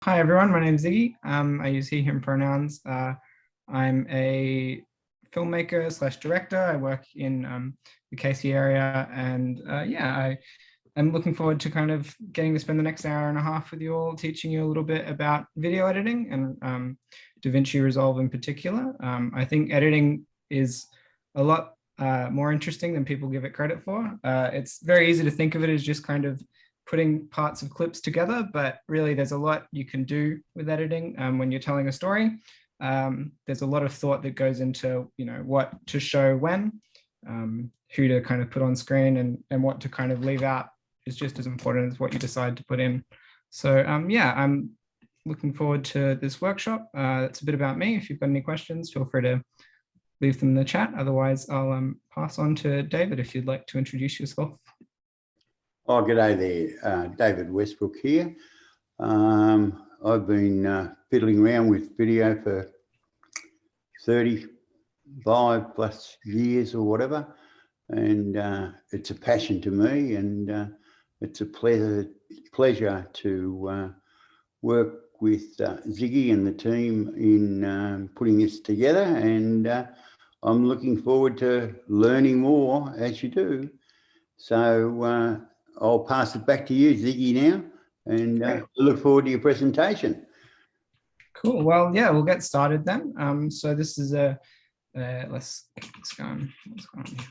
Hi everyone, my name's Ziggy. I use he, him pronouns. I'm a filmmaker slash director. I work in the Casey area, and I'm looking forward to kind of getting to spend the next hour and a half with you all, teaching you a little bit about video editing and Davinci Resolve in particular. I think editing is a lot more interesting than people give it credit for. It's very easy to think of it as just kind of putting parts of clips together, but really there's a lot you can do with editing when you're telling a story. There's a lot of thought that goes into, what to show when, who to kind of put on screen, and what to kind of leave out is just as important as what you decide to put in. So I'm looking forward to this workshop. That's a bit about me. If you've got any questions, feel free to leave them in the chat. Otherwise, I'll pass on to David if you'd like to introduce yourself. Oh, g'day there, David Westbrook here. I've been fiddling around with video for 35 plus years or whatever, and it's a passion to me, and it's a pleasure to work with Ziggy and the team in putting this together, and I'm looking forward to learning more as you do. So I'll pass it back to you, Ziggy, now, and look forward to your presentation. Cool. Well, yeah, we'll get started then. So this is let's go on. What's going on here?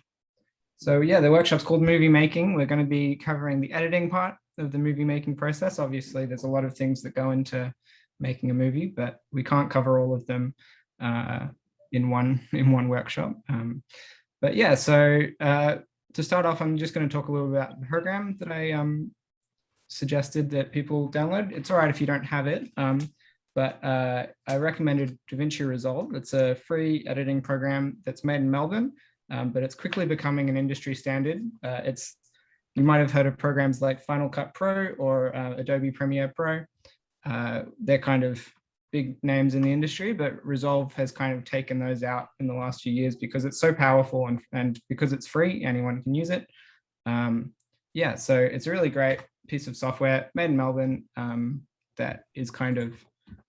So yeah, the workshop's called Movie Making. We're going to be covering the editing part of the movie making process. Obviously, there's a lot of things that go into making a movie, but we can't cover all of them in one workshop. But yeah, so to start off, I'm just going to talk a little bit about the program that I suggested that people download. It's all right if you don't have it, but I recommended Davinci Resolve. It's a free editing program that's made in Melbourne, but it's quickly becoming an industry standard. You might have heard of programs like Final Cut Pro or Adobe Premiere Pro. They're kind of big names in the industry, but Resolve has kind of taken those out in the last few years because it's so powerful and because it's free, anyone can use it. So it's a really great piece of software made in Melbourne that is kind of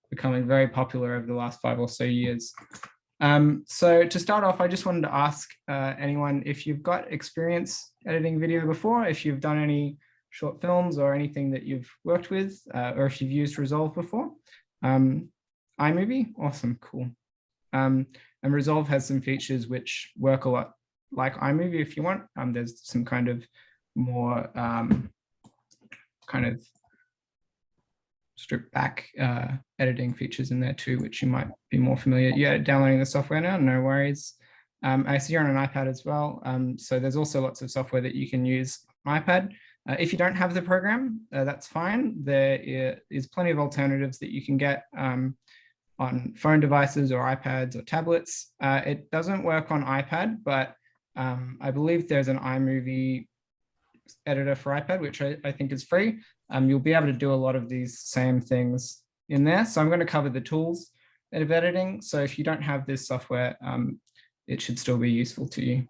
becoming very popular over the last 5 or so years. So to start off, I just wanted to ask anyone if you've got experience editing video before, if you've done any short films or anything that you've worked with, or if you've used Resolve before. iMovie, awesome, cool. And Resolve has some features which work a lot like iMovie if you want. There's some kind of more kind of stripped back editing features in there too, which you might be more familiar. Yeah, downloading the software now, no worries. I see you're on an iPad as well. So there's also lots of software that you can use on iPad. If you don't have the program, that's fine. There is plenty of alternatives that you can get on phone devices or iPads or tablets. It doesn't work on iPad, but I believe there's an iMovie editor for iPad, which I think is free. You'll be able to do a lot of these same things in there. So I'm going to cover the tools of editing. So if you don't have this software, it should still be useful to you.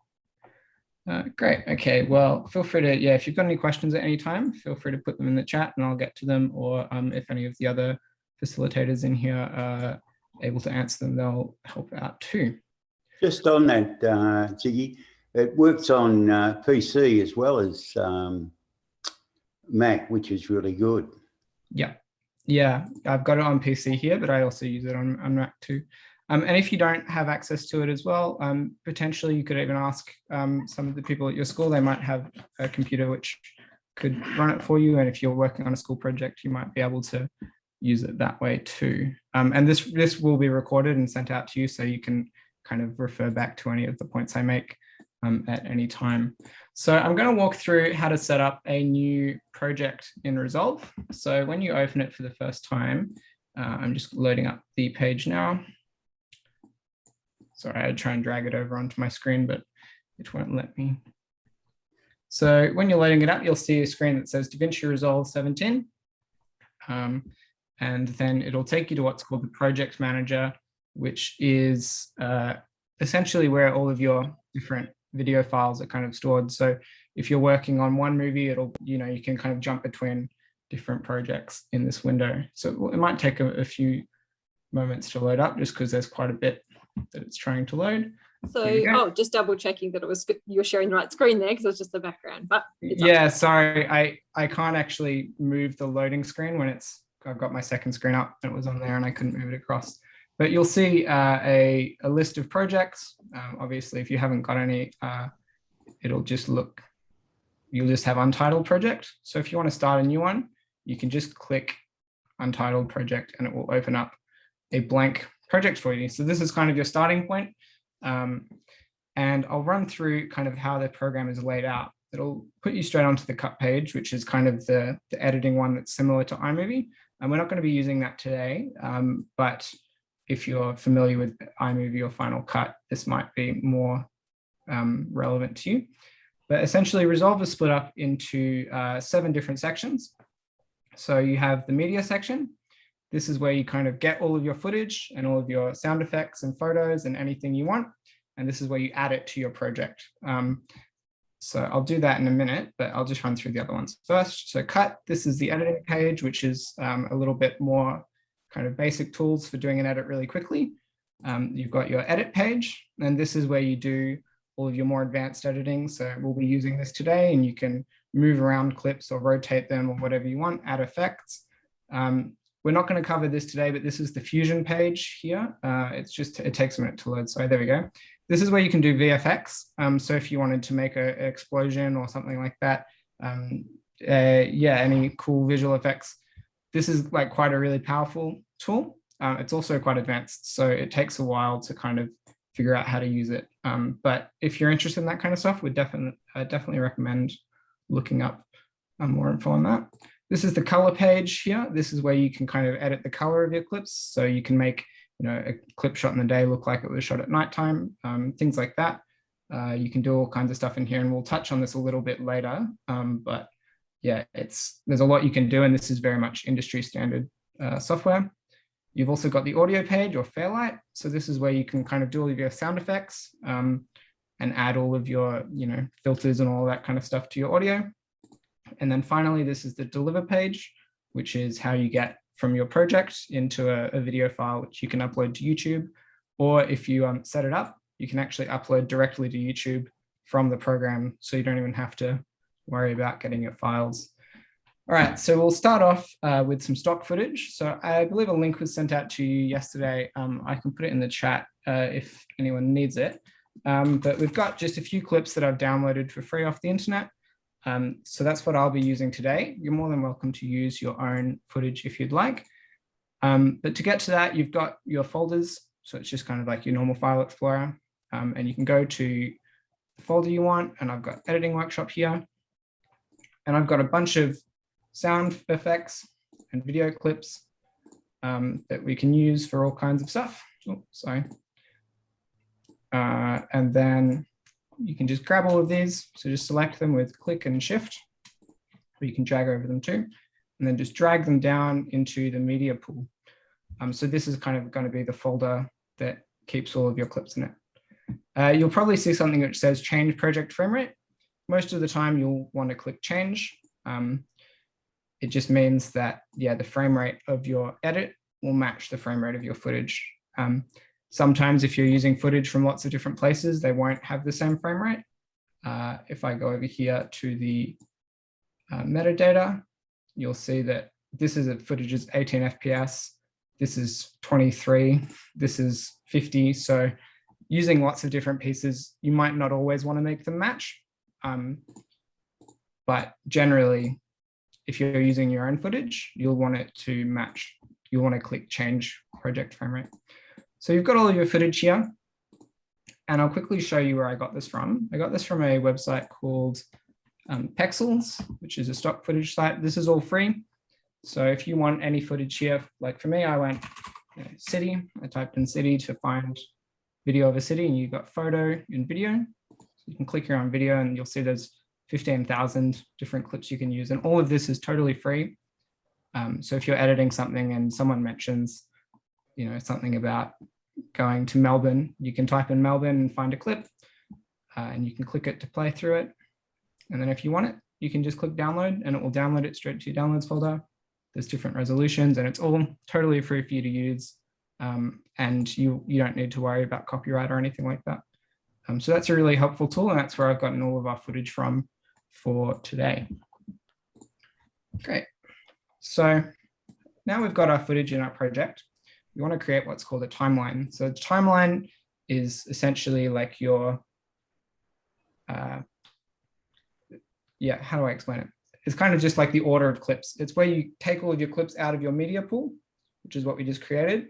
Great. Okay. Well, feel free to, if you've got any questions at any time, feel free to put them in the chat and I'll get to them. Or if any of the other facilitators in here are able to answer them, they'll help out too. Just on that, Ziggy, it works on PC as well as Mac, which is really good. Yeah, I've got it on PC here, but I also use it on Mac too. And if you don't have access to it as well, potentially you could even ask some of the people at your school. They might have a computer which could run it for you. And if you're working on a school project, you might be able to use it that way too. And this will be recorded and sent out to you, so you can kind of refer back to any of the points I make at any time. So I'm going to walk through how to set up a new project in Resolve. So when you open it for the first time, I'm just loading up the page now. Sorry, I'd try and drag it over onto my screen, but it won't let me. So when you're loading it up, you'll see a screen that says Davinci Resolve 17. And then it'll take you to what's called the Project Manager, which is essentially where all of your different video files are kind of stored. So if you're working on one movie, it'll, you can kind of jump between different projects in this window. So it might take a few moments to load up just because there's quite a bit that it's trying to load. So, just double checking that it was good. You were sharing the right screen there because it's just the background. But yeah, sorry, I can't actually move the loading screen when I've got my second screen up and it was on there and I couldn't move it across. But you'll see a list of projects. Obviously, if you haven't got any, it'll just look, you'll just have Untitled Project. So if you want to start a new one, you can just click Untitled Project and it will open up a blank project for you. So this is kind of your starting point. And I'll run through kind of how the program is laid out. It'll put you straight onto the cut page, which is kind of the editing one that's similar to iMovie. And we're not going to be using that today, but if you're familiar with iMovie or Final Cut, this might be more relevant to you. But essentially, Resolve is split up into 7 different sections. So you have the media section. This is where you kind of get all of your footage and all of your sound effects and photos and anything you want. And this is where you add it to your project. So I'll do that in a minute, but I'll just run through the other ones first. So cut, this is the editing page, which is a little bit more kind of basic tools for doing an edit really quickly. You've got your edit page, and this is where you do all of your more advanced editing. So we'll be using this today, and you can move around clips or rotate them or whatever you want, add effects. We're not going to cover this today, but this is the Fusion page here. It takes a minute to load. So there we go. This is where you can do VFX. So if you wanted to make an explosion or something like that, any cool visual effects, this is like quite a really powerful tool. It's also quite advanced, so it takes a while to kind of figure out how to use it. But if you're interested in that kind of stuff, we'd definitely recommend looking up more info on that. This is the color page here. This is where you can kind of edit the color of your clips. So you can make, a clip shot in the day look like it was shot at nighttime, things like that. You can do all kinds of stuff in here, and we'll touch on this a little bit later. But yeah, there's a lot you can do, and this is very much industry standard software. You've also got the audio page or Fairlight. So this is where you can kind of do all of your sound effects and add all of your, filters and all that kind of stuff to your audio. And then finally, this is the deliver page, which is how you get from your project into a video file, which you can upload to YouTube. Or if you set it up, you can actually upload directly to YouTube from the program. So you don't even have to worry about getting your files. All right, so we'll start off with some stock footage. So I believe a link was sent out to you yesterday. I can put it in the chat if anyone needs it. But we've got just a few clips that I've downloaded for free off the internet. So that's what I'll be using today. You're more than welcome to use your own footage if you'd like. But to get to that, you've got your folders. So it's just kind of like your normal file explorer. And you can go to the folder you want. And I've got editing workshop here. And I've got a bunch of sound effects and video clips that we can use for all kinds of stuff. Oh, sorry. And then you can just grab all of these. So just select them with click and shift, or you can drag over them too, and then just drag them down into the media pool. So this is kind of going to be the folder that keeps all of your clips in it. You'll probably see something which says change project frame rate. Most of the time you'll want to click change. It just means that, the frame rate of your edit will match the frame rate of your footage. Sometimes if you're using footage from lots of different places, they won't have the same frame rate. If I go over here to the metadata, you'll see that this is footage is 18 FPS, this is 23, this is 50. So using lots of different pieces, you might not always want to make them match. But generally, if you're using your own footage, you'll want it to match. You'll want to click change project frame rate. So you've got all of your footage here, and I'll quickly show you where I got this from. I got this from a website called Pexels, which is a stock footage site. This is all free. So if you want any footage here, like for me, I went city. I typed in city to find video of a city, and you've got photo and video. So you can click here on video, and you'll see there's 15,000 different clips you can use, and all of this is totally free. So if you're editing something and someone mentions, something about going to Melbourne, you can type in Melbourne and find a clip, and you can click it to play through it. And then if you want it, you can just click download and it will download it straight to your downloads folder. There's different resolutions and it's all totally free for you to use. And you don't need to worry about copyright or anything like that. So that's a really helpful tool, and that's where I've gotten all of our footage from for today. Great. So now we've got our footage in our project. We want to create what's called a timeline. So the timeline is essentially like your, yeah, how do I explain it? It's kind of just like the order of clips. It's where you take all of your clips out of your media pool, which is what we just created.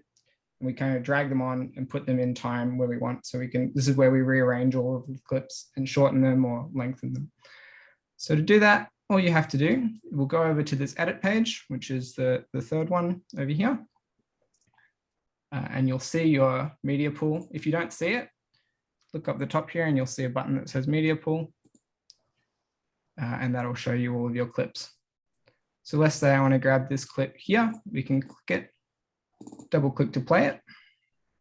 And we kind of drag them on and put them in time where we want. So we can, this is where we rearrange all of the clips and shorten them or lengthen them. So to do that, all you have to do, we'll go over to this edit page, which is the third one over here. And you'll see your media pool. If you don't see it, look up the top here and you'll see a button that says media pool. And that'll show you all of your clips. So let's say I want to grab this clip here. We can click it, double click to play it.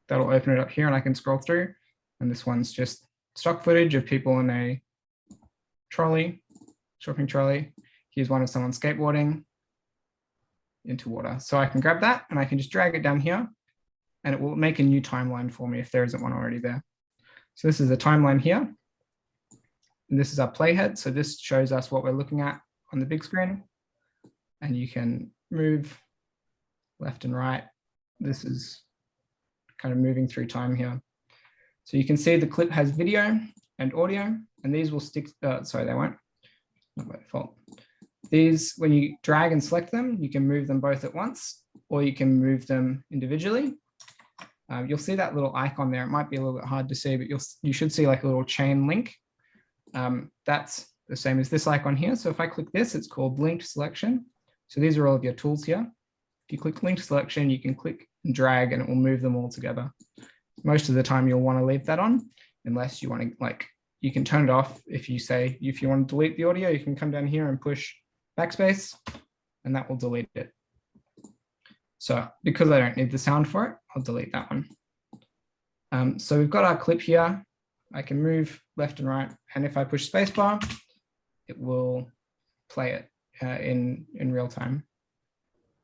That'll open it up here and I can scroll through. And this one's just stock footage of people in a trolley, shopping trolley. Here's one of someone skateboarding into water. So I can grab that and I can just drag it down here and it will make a new timeline for me if there isn't one already there. So this is a timeline here. And this is our playhead. So this shows us what we're looking at on the big screen. And you can move left and right. This is kind of moving through time here. So you can see the clip has video and audio, and these will stick, sorry, they won't, not by default. These, when you drag and select them, you can move them both at once, or you can move them individually. You'll see that little icon there. It might be a little bit hard to see, but you should see like a little chain link. That's the same as this icon here. So if I click this, it's called linked selection. So these are all of your tools here. If you click linked selection, you can click and drag and it will move them all together. Most of the time you'll want to leave that on unless you want to, like, you can turn it off. If you say, if you want to delete the audio, you can come down here and push backspace and that will delete it. So because I don't need the sound for it, I'll delete that one. So we've got our clip here. I can move left and right. And if I push spacebar, it will play it in real time.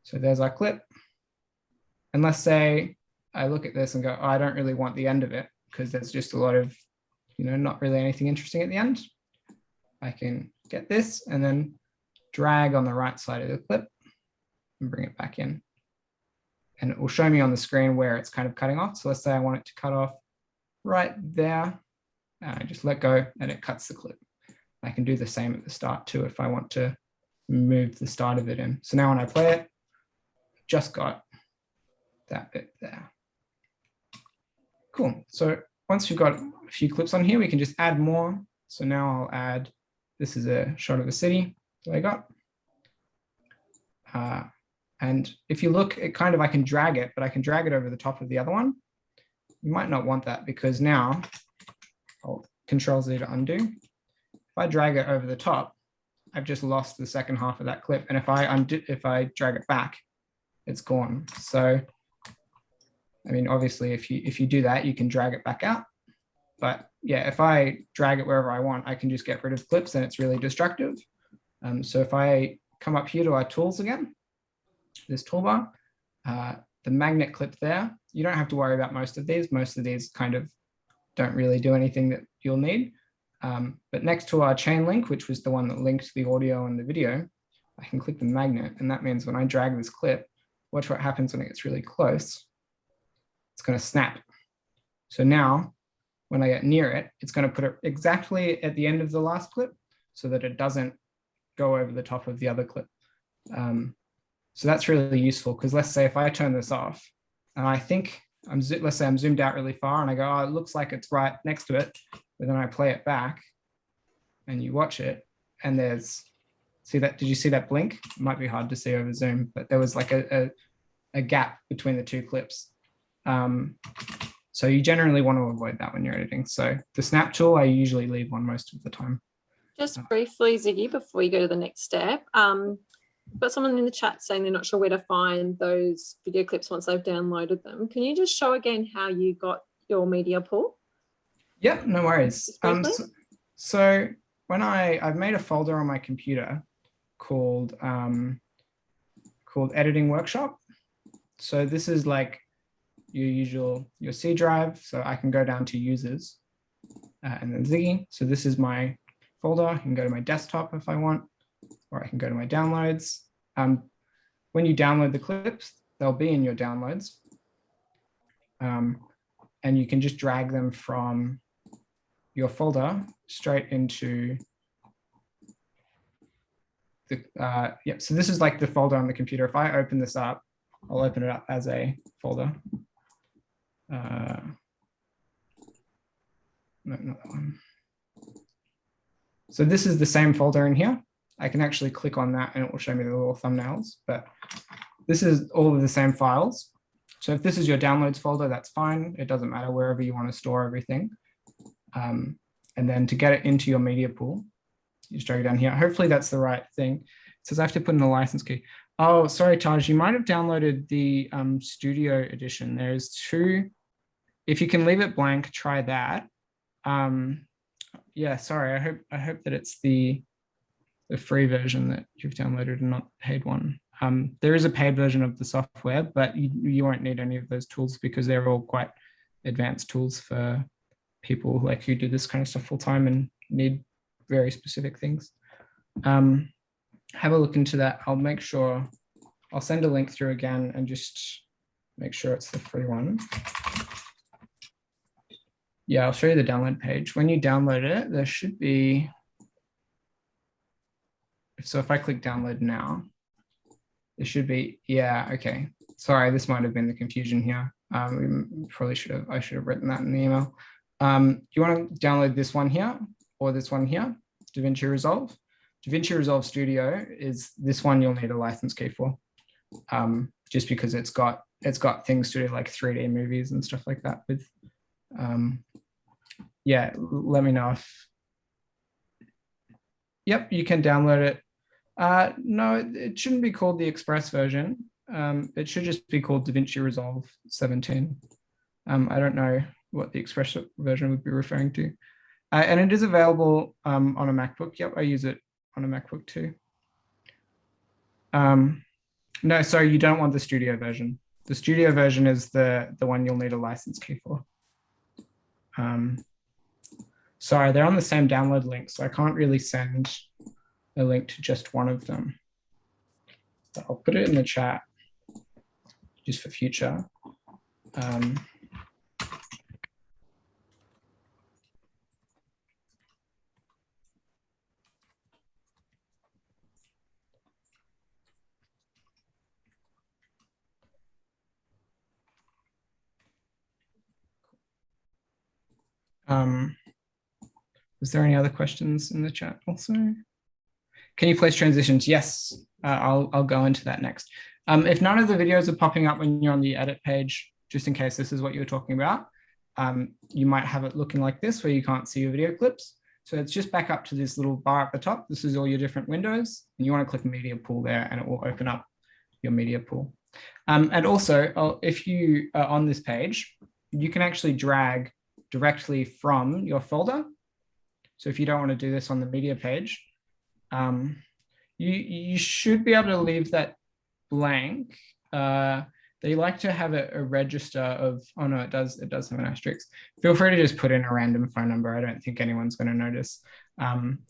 So there's our clip. And let's say I look at this and go, oh, I don't really want the end of it because there's just a lot of, not really anything interesting at the end. I can get this and then drag on the right side of the clip and bring it back in. And it will show me on the screen where it's kind of cutting off. So let's say I want it to cut off right there. I just let go and it cuts the clip. I can do the same at the start too if I want to move the start of it in. So now when I play it, just got that bit there. Cool. So once we've got a few clips on here, we can just add more. So now I'll add, this is a shot of a city that I got. And if you look, it kind of, I can drag it, but I can drag it over the top of the other one. You might not want that because now I'll Control Z to undo. If I drag it over the top, I've just lost the second half of that clip. And if I drag it back, it's gone. So, I mean, obviously, if you do that, you can drag it back out. But yeah, if I drag it wherever I want, I can just get rid of clips and it's really destructive. So if I come up here to our tools again, this toolbar, the magnet clip there, you don't have to worry about most of these. Most of these kind of don't really do anything that you'll need. But next to our chain link, which was the one that linked the audio and the video, I can click the magnet. And that means when I drag this clip, watch what happens when it gets really close. It's going to snap. So now when I get near it, it's going to put it exactly at the end of the last clip so that it doesn't go over the top of the other clip. So that's really useful because let's say if I turn this off and I think, let's say I'm zoomed out really far and I go, oh, it looks like it's right next to it. But then I play it back and you watch it and there's, see that, did you see that blink? It might be hard to see over Zoom, but there was like a gap between the two clips. So you generally want to avoid that when you're editing. So the snap tool, I usually leave on most of the time. Just briefly, Ziggy, before you go to the next step, got someone in the chat saying they're not sure where to find those video clips once they've downloaded them. Can you just show again how you got your media pool? Yeah, no worries. So when I've made a folder on my computer called Editing Workshop. So this is like your C drive. So I can go down to users and then Ziggy. So this is my folder. I can go to my desktop if I want, or I can go to my downloads. When you download the clips, they'll be in your downloads. And you can just drag them from your folder straight into the, so this is like the folder on the computer. If I open this up, I'll open it up as a folder. No, not that one. So this is the same folder in here. I can actually click on that and it will show me the little thumbnails, but this is all of the same files. So if this is your downloads folder, that's fine. It doesn't matter wherever you want to store everything. And then to get it into your media pool, you just drag it down here. Hopefully that's the right thing. It says I have to put in the license key. Oh, sorry, Taj, you might have downloaded the studio edition. There's two. If you can leave it blank, try that. Yeah, sorry, I hope that it's the free version that you've downloaded and not the paid one. There is a paid version of the software, but you won't need any of those tools because they're all quite advanced tools for people like who do this kind of stuff full time and need very specific things. Have a look into that. I'll make sure, I'll send a link through again and just make sure it's the free one. Yeah, I'll show you the download page. When you download it, there should be, so if I click download now, there should be, yeah, okay. Sorry, this might have been the confusion here. We probably I should have written that in the email. You want to download this one here or this one here, Davinci Resolve. Davinci Resolve Studio is this one you'll need a license key for, just because it's got things to do like 3D movies and stuff like that with, yeah, let me know if, yep, you can download it. No, it shouldn't be called the Express version. It should just be called Davinci Resolve 17. I don't know what the Express version would be referring to. And it is available on a MacBook. Yep, I use it on a MacBook too. No, sorry, you don't want the Studio version. The Studio version is the one you'll need a license key for. Sorry, they're on the same download link, so I can't really send a link to just one of them. But I'll put it in the chat just for future. Is there any other questions in the chat also? Can you place transitions? Yes, I'll go into that next. If none of the videos are popping up when you're on the edit page, just in case this is what you're talking about, you might have it looking like this where you can't see your video clips. So it's just back up to this little bar at the top. This is all your different windows. And you want to click media pool there and it will open up your media pool. And also, if you are on this page, you can actually drag directly from your folder. So if you don't want to do this on the media page, you should be able to leave that blank. They like to have a register of, oh no, it does have an asterisk. Feel free to just put in a random phone number. I don't think anyone's going to notice.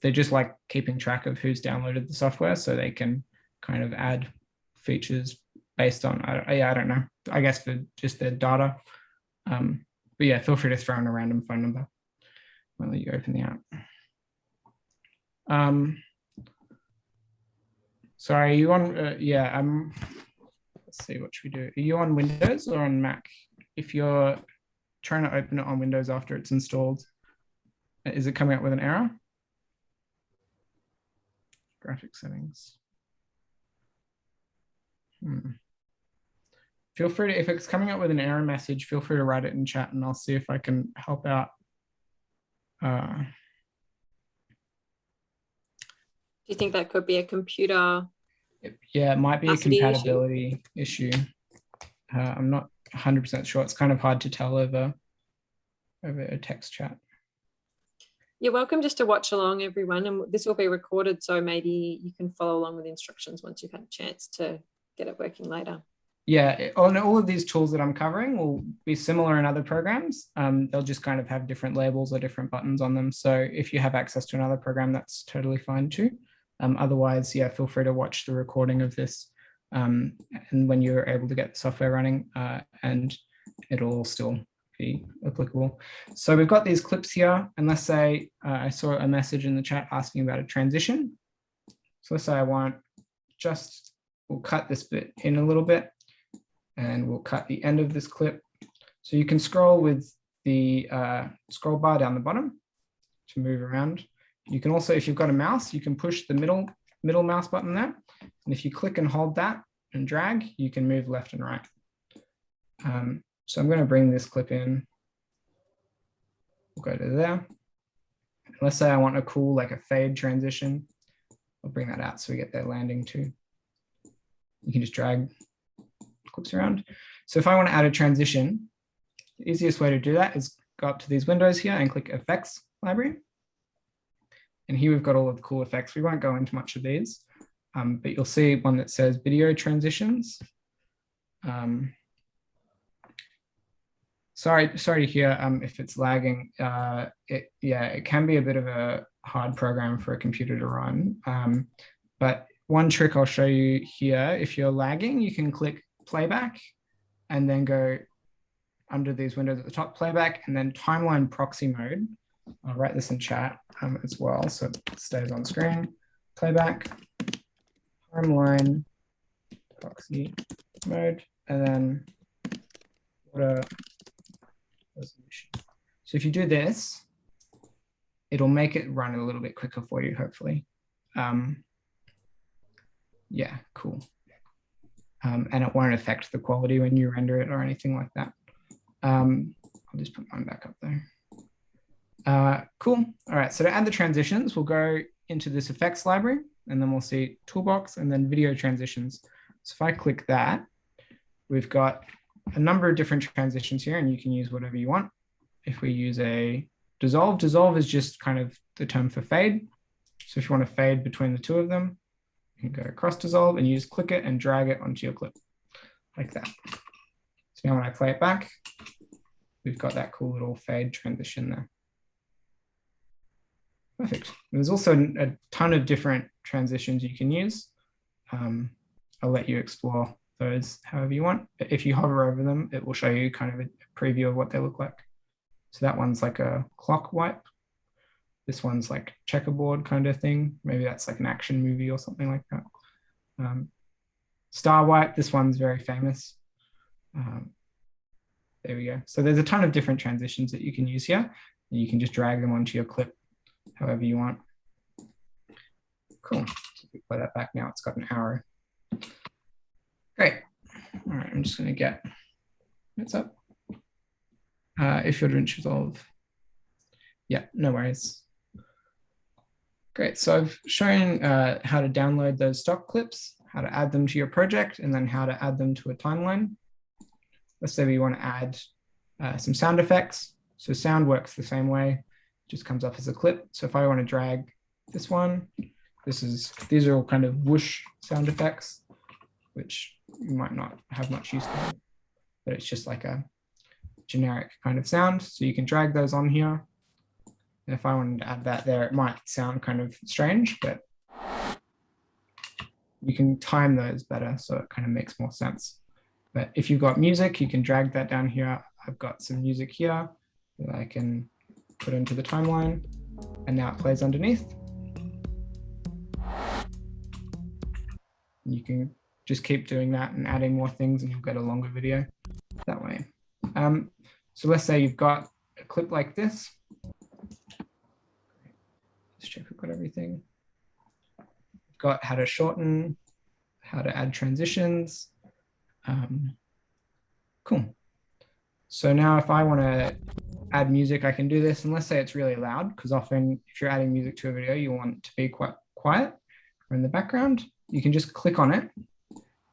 They just like keeping track of who's downloaded the software so they can kind of add features based on, I don't know, I guess for just their data. But yeah, feel free to throw in a random phone number when you open the app. Sorry, are you on, yeah, let's see, what should we do? Are you on Windows or on Mac? If you're trying to open it on Windows after it's installed, is it coming up with an error? Graphic settings. Feel free to, if it's coming up with an error message, feel free to write it in chat and I'll see if I can help out. Do you think that could be a computer? Yeah, it might be a capacity compatibility issue. I'm not 100% sure. It's kind of hard to tell over a text chat. You're welcome just to watch along, everyone, and this will be recorded, so maybe you can follow along with the instructions once you've had a chance to get it working later. Yeah, on all of these tools that I'm covering will be similar in other programs. They'll just kind of have different labels or different buttons on them. So if you have access to another program, that's totally fine too. Otherwise, yeah, feel free to watch the recording of this and when you're able to get the software running, and it'll still be applicable. So we've got these clips here, and let's say I saw a message in the chat asking about a transition. So let's say I want we'll cut this bit in a little bit, and we'll cut the end of this clip. So you can scroll with the scroll bar down the bottom to move around. You can also, if you've got a mouse, you can push the middle mouse button there. And if you click and hold that and drag, you can move left and right. So I'm going to bring this clip in. We'll go to there. Let's say I want a cool, like a fade transition. I'll bring that out so we get that landing too. You can just drag clips around. So if I want to add a transition, the easiest way to do that is go up to these windows here and click Effects Library. And here we've got all of the cool effects. We won't go into much of these, but you'll see one that says Video Transitions. Sorry to hear if it's lagging. It can be a bit of a hard program for a computer to run. But one trick I'll show you here, if you're lagging, you can click Playback and then go under these windows at the top, Playback, and then Timeline Proxy Mode. I'll write this in chat as well, so it stays on screen. Playback, Timeline Proxy Mode, and then water resolution. So if you do this, it'll make it run a little bit quicker for you, hopefully. Yeah, cool. And it won't affect the quality when you render it or anything like that. I'll just put mine back up there. Cool. All right, so to add the transitions, we'll go into this effects library, and then we'll see toolbox and then video transitions. So if I click that, we've got a number of different transitions here, and you can use whatever you want. If we use a dissolve is just kind of the term for fade. So if you want to fade between the two of them, you can go across dissolve and you just click it and drag it onto your clip like that. So now when I play it back, we've got that cool little fade transition there. Perfect. There's also a ton of different transitions you can use. I'll let you explore those however you want. If you hover over them, it will show you kind of a preview of what they look like. So that one's like a clock wipe. This one's like checkerboard kind of thing. Maybe that's like an action movie or something like that. Star wipe, this one's very famous. There we go. So there's a ton of different transitions that you can use here. You can just drag them onto your clip however you want. Cool. So if we play that back now, it's got an arrow. Great. All right, I'm just going to get what's up. If you're Davinci Resolve. Yeah, no worries. Great. So I've shown how to download those stock clips, how to add them to your project, and then how to add them to a timeline. Let's say we want to add some sound effects. So sound works the same way, just comes up as a clip. So if I want to drag this one, these are all kind of whoosh sound effects, which you might not have much use for, but it's just like a generic kind of sound. So you can drag those on here. And if I wanted to add that there, it might sound kind of strange, but you can time those better, so it kind of makes more sense. But if you've got music, you can drag that down here. I've got some music here that I can put into the timeline, and now it plays underneath. You can just keep doing that and adding more things, and you'll get a longer video that way. So let's say you've got a clip like this. Let's check we've got everything. We've got how to shorten, how to add transitions. Cool. So now if I want to add music, I can do this, and let's say it's really loud, because often if you're adding music to a video, you want it to be quite quiet or in the background. You can just click on it.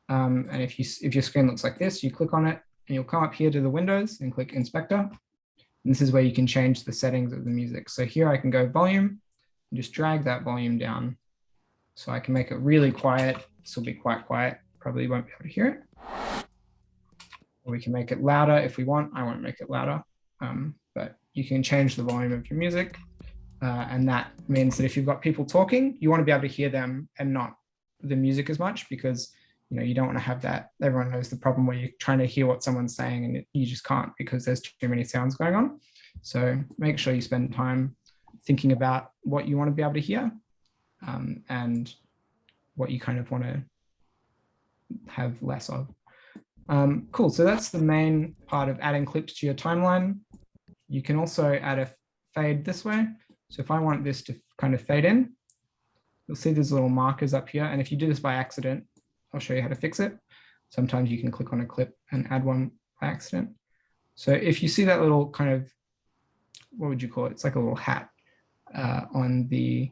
And if your screen looks like this, you click on it and you'll come up here to the windows and click Inspector. And And this is where you can change the settings of the music. So here I can go volume and just drag that volume down. So I can make it really quiet. This will be quite quiet. Probably won't be able to hear it. Or we can make it louder if we want. I won't make it louder, but you can change the volume of your music. And that means that if you've got people talking, you want to be able to hear them and not the music as much, because you don't want to have that. Everyone knows the problem where you're trying to hear what someone's saying and you just can't because there's too many sounds going on. So make sure you spend time thinking about what you want to be able to hear and what you kind of want to have less of. Cool, so that's the main part of adding clips to your timeline. You can also add a fade this way. So if I want this to kind of fade in, you'll see there's little markers up here. And if you do this by accident, I'll show you how to fix it. Sometimes you can click on a clip and add one by accident. So if you see that little kind of, what would you call it? It's like a little hat on the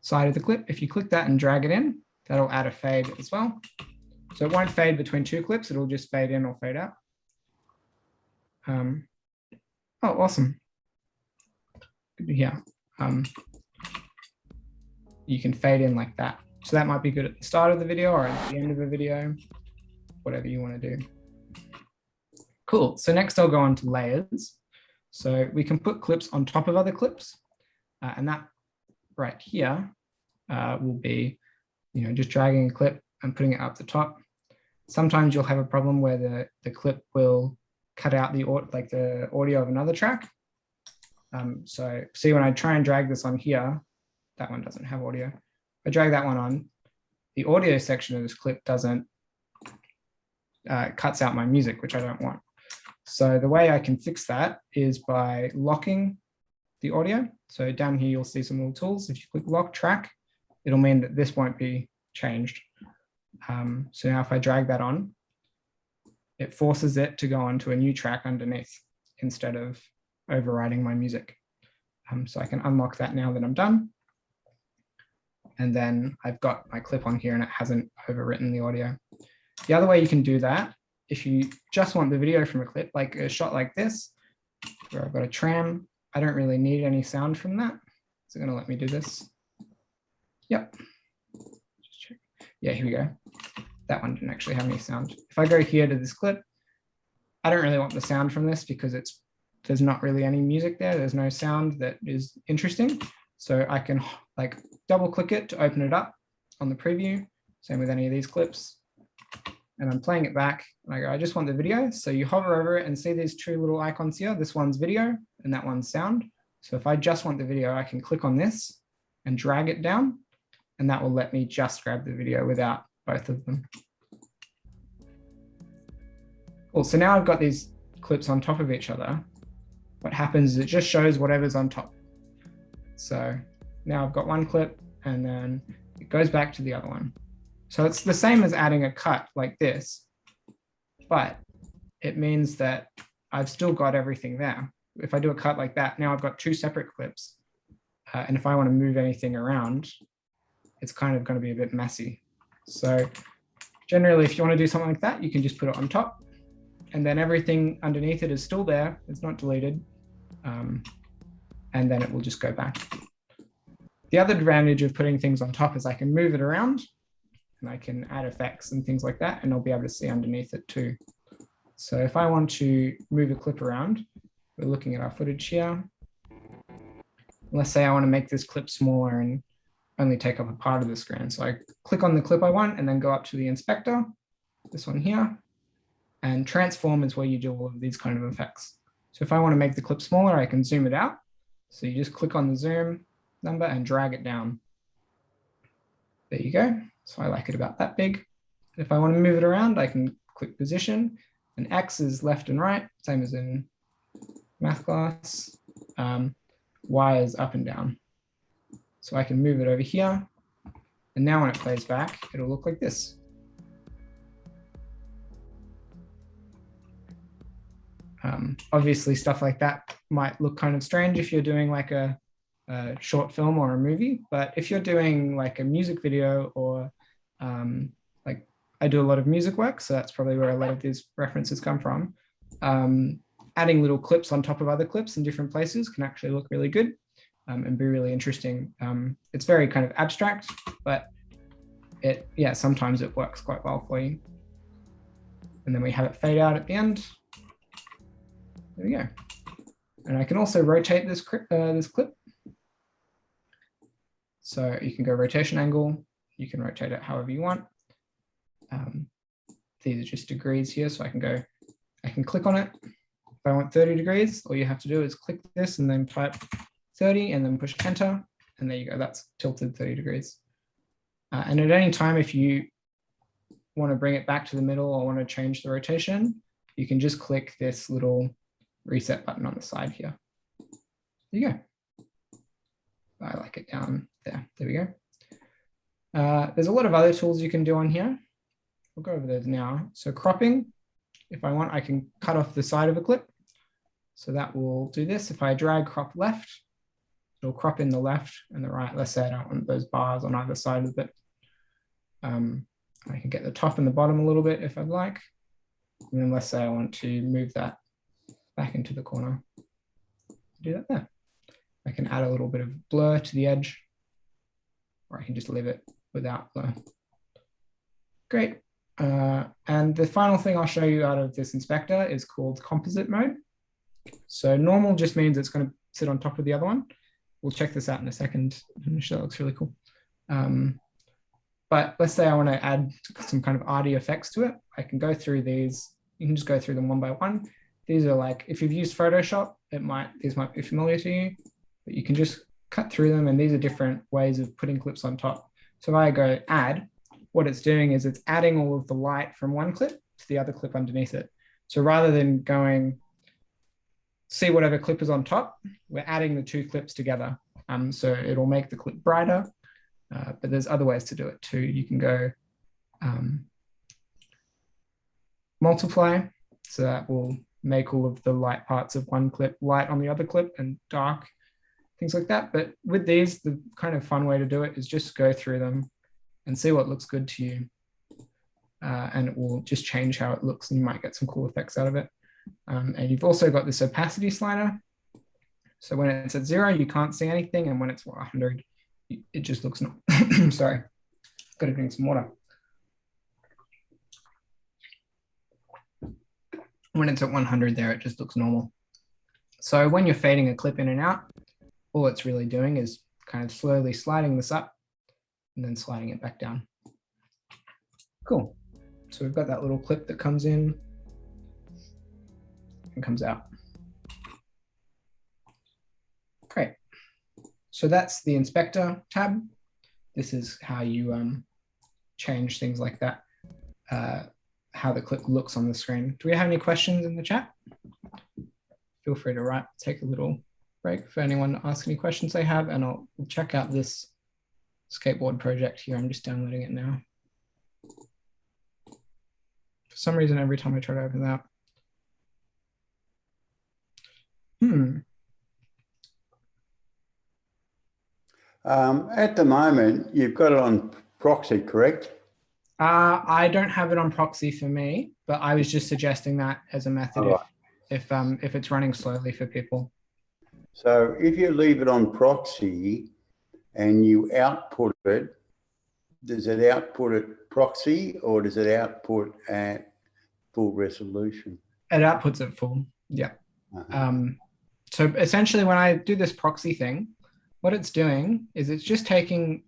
side of the clip. If you click that and drag it in, that'll add a fade as well. So it won't fade between two clips. It'll just fade in or fade out. Oh, awesome. Good to hear. You can fade in like that. So that might be good at the start of the video or at the end of a video, whatever you want to do. Cool. So next I'll go on to layers. So we can put clips on top of other clips. And that right here will be, just dragging a clip and putting it up the top. Sometimes you'll have a problem where the clip will cut out the audio of another track. So see, when I try and drag this on here, that one doesn't have audio. If I drag that one on, the audio section of this clip doesn't, cuts out my music, which I don't want. So the way I can fix that is by locking the audio. So down here, you'll see some little tools. If you click lock track, it'll mean that this won't be changed. So now if I drag that on, it forces it to go onto a new track underneath instead of overriding my music. So I can unlock that now that I'm done. And then I've got my clip on here and it hasn't overwritten the audio. The other way you can do that, if you just want the video from a clip, like a shot like this, where I've got a tram, I don't really need any sound from that. Is it going to let me do this? Yep. Just check. Yeah, here we go. That one didn't actually have any sound. If I go here to this clip, I don't really want the sound from this because there's not really any music there. There's no sound that is interesting. So I can double click it to open it up on the preview. Same with any of these clips. And I'm playing it back and I go, I just want the video. So you hover over it and see these two little icons here. This one's video and that one's sound. So if I just want the video, I can click on this and drag it down and that will let me just grab the video without both of them. Cool, so now I've got these clips on top of each other. What happens is it just shows whatever's on top. So now I've got one clip and then it goes back to the other one. So it's the same as adding a cut like this, but it means that I've still got everything there. If I do a cut like that, now I've got two separate clips. And if I want to move anything around, it's kind of going to be a bit messy. So generally, if you want to do something like that, you can just put it on top and then everything underneath it is still there. It's not deleted. And then it will just go back. The other advantage of putting things on top is I can move it around and I can add effects and things like that, and I'll be able to see underneath it too. So if I want to move a clip around, we're looking at our footage here. Let's say I want to make this clip smaller and only take up a part of the screen. So I click on the clip I want and then go up to the inspector, this one here, and transform is where you do all of these kind of effects. So if I want to make the clip smaller, I can zoom it out. So you just click on the zoom number and drag it down. There you go. So I like it about that big. If I want to move it around, I can click position and X is left and right, same as in math class. Y is up and down. So I can move it over here. And now when it plays back, it'll look like this. Obviously stuff like that might look kind of strange if you're doing like a short film or a movie, but if you're doing like a music video or like I do a lot of music work, so that's probably where a lot of these references come from. adding little clips on top of other clips in different places can actually look really good and be really interesting. It's very kind of abstract, but sometimes it works quite well for you. And then we have it fade out at the end. There we go. And I can also rotate this clip. So you can go rotation angle. You can rotate it however you want. These are just degrees here, so I can click on it. If I want 30 degrees, all you have to do is click this and then type 30 and then push enter. And there you go, that's tilted 30 degrees. And at any time, if you want to bring it back to the middle or want to change the rotation, you can just click this little reset button on the side here. There you go. I like it down there. There we go. There's a lot of other tools you can do on here. We'll go over those now. So cropping, if I want, I can cut off the side of a clip. So that will do this. If I drag crop left, it'll crop in the left and the right. Let's say I don't want those bars on either side of it. I can get the top and the bottom a little bit if I'd like. And then let's say I want to move that back into the corner. Do that there. I can add a little bit of blur to the edge, or I can just leave it without blur. Great. And the final thing I'll show you out of this inspector is called Composite Mode. So normal just means it's going to sit on top of the other one. We'll check this out in a second. I'm sure that looks really cool. But let's say I want to add some kind of arty effects to it. I can go through these. You can just go through them one by one. These are like, if you've used Photoshop, these might be familiar to you, but you can just cut through them. And these are different ways of putting clips on top. So if I go add, what it's doing is it's adding all of the light from one clip to the other clip underneath it. So rather than going, see whatever clip is on top, we're adding the two clips together. So it'll make the clip brighter, but there's other ways to do it too. You can go multiply, so that will make all of the light parts of one clip light on the other clip and dark, things like that. But with these, the kind of fun way to do it is just go through them and see what looks good to you. And it will just change how it looks, and you might get some cool effects out of it. And you've also got this opacity slider. So when it's at 0, you can't see anything. And when it's 100, it just looks not. Sorry, got to drink some water. When it's at 100 there, it just looks normal. So when you're fading a clip in and out, all it's really doing is kind of slowly sliding this up and then sliding it back down. Cool. So we've got that little clip that comes in and comes out. Great. So that's the inspector tab. This is how you change things like that, how the clip looks on the screen. Do we have any questions in the chat? Feel free to take a little break for anyone to ask any questions they have, and I'll check out this skateboard project here. I'm just downloading it now. For some reason, every time I try to open that. At the moment, you've got it on proxy, correct? I don't have it on proxy for me, but I was just suggesting that as a method if it's running slowly for people. So if you leave it on proxy and you output it, does it output at proxy or does it output at full resolution? It outputs at full, yeah. So essentially when I do this proxy thing, what it's doing is it's just taking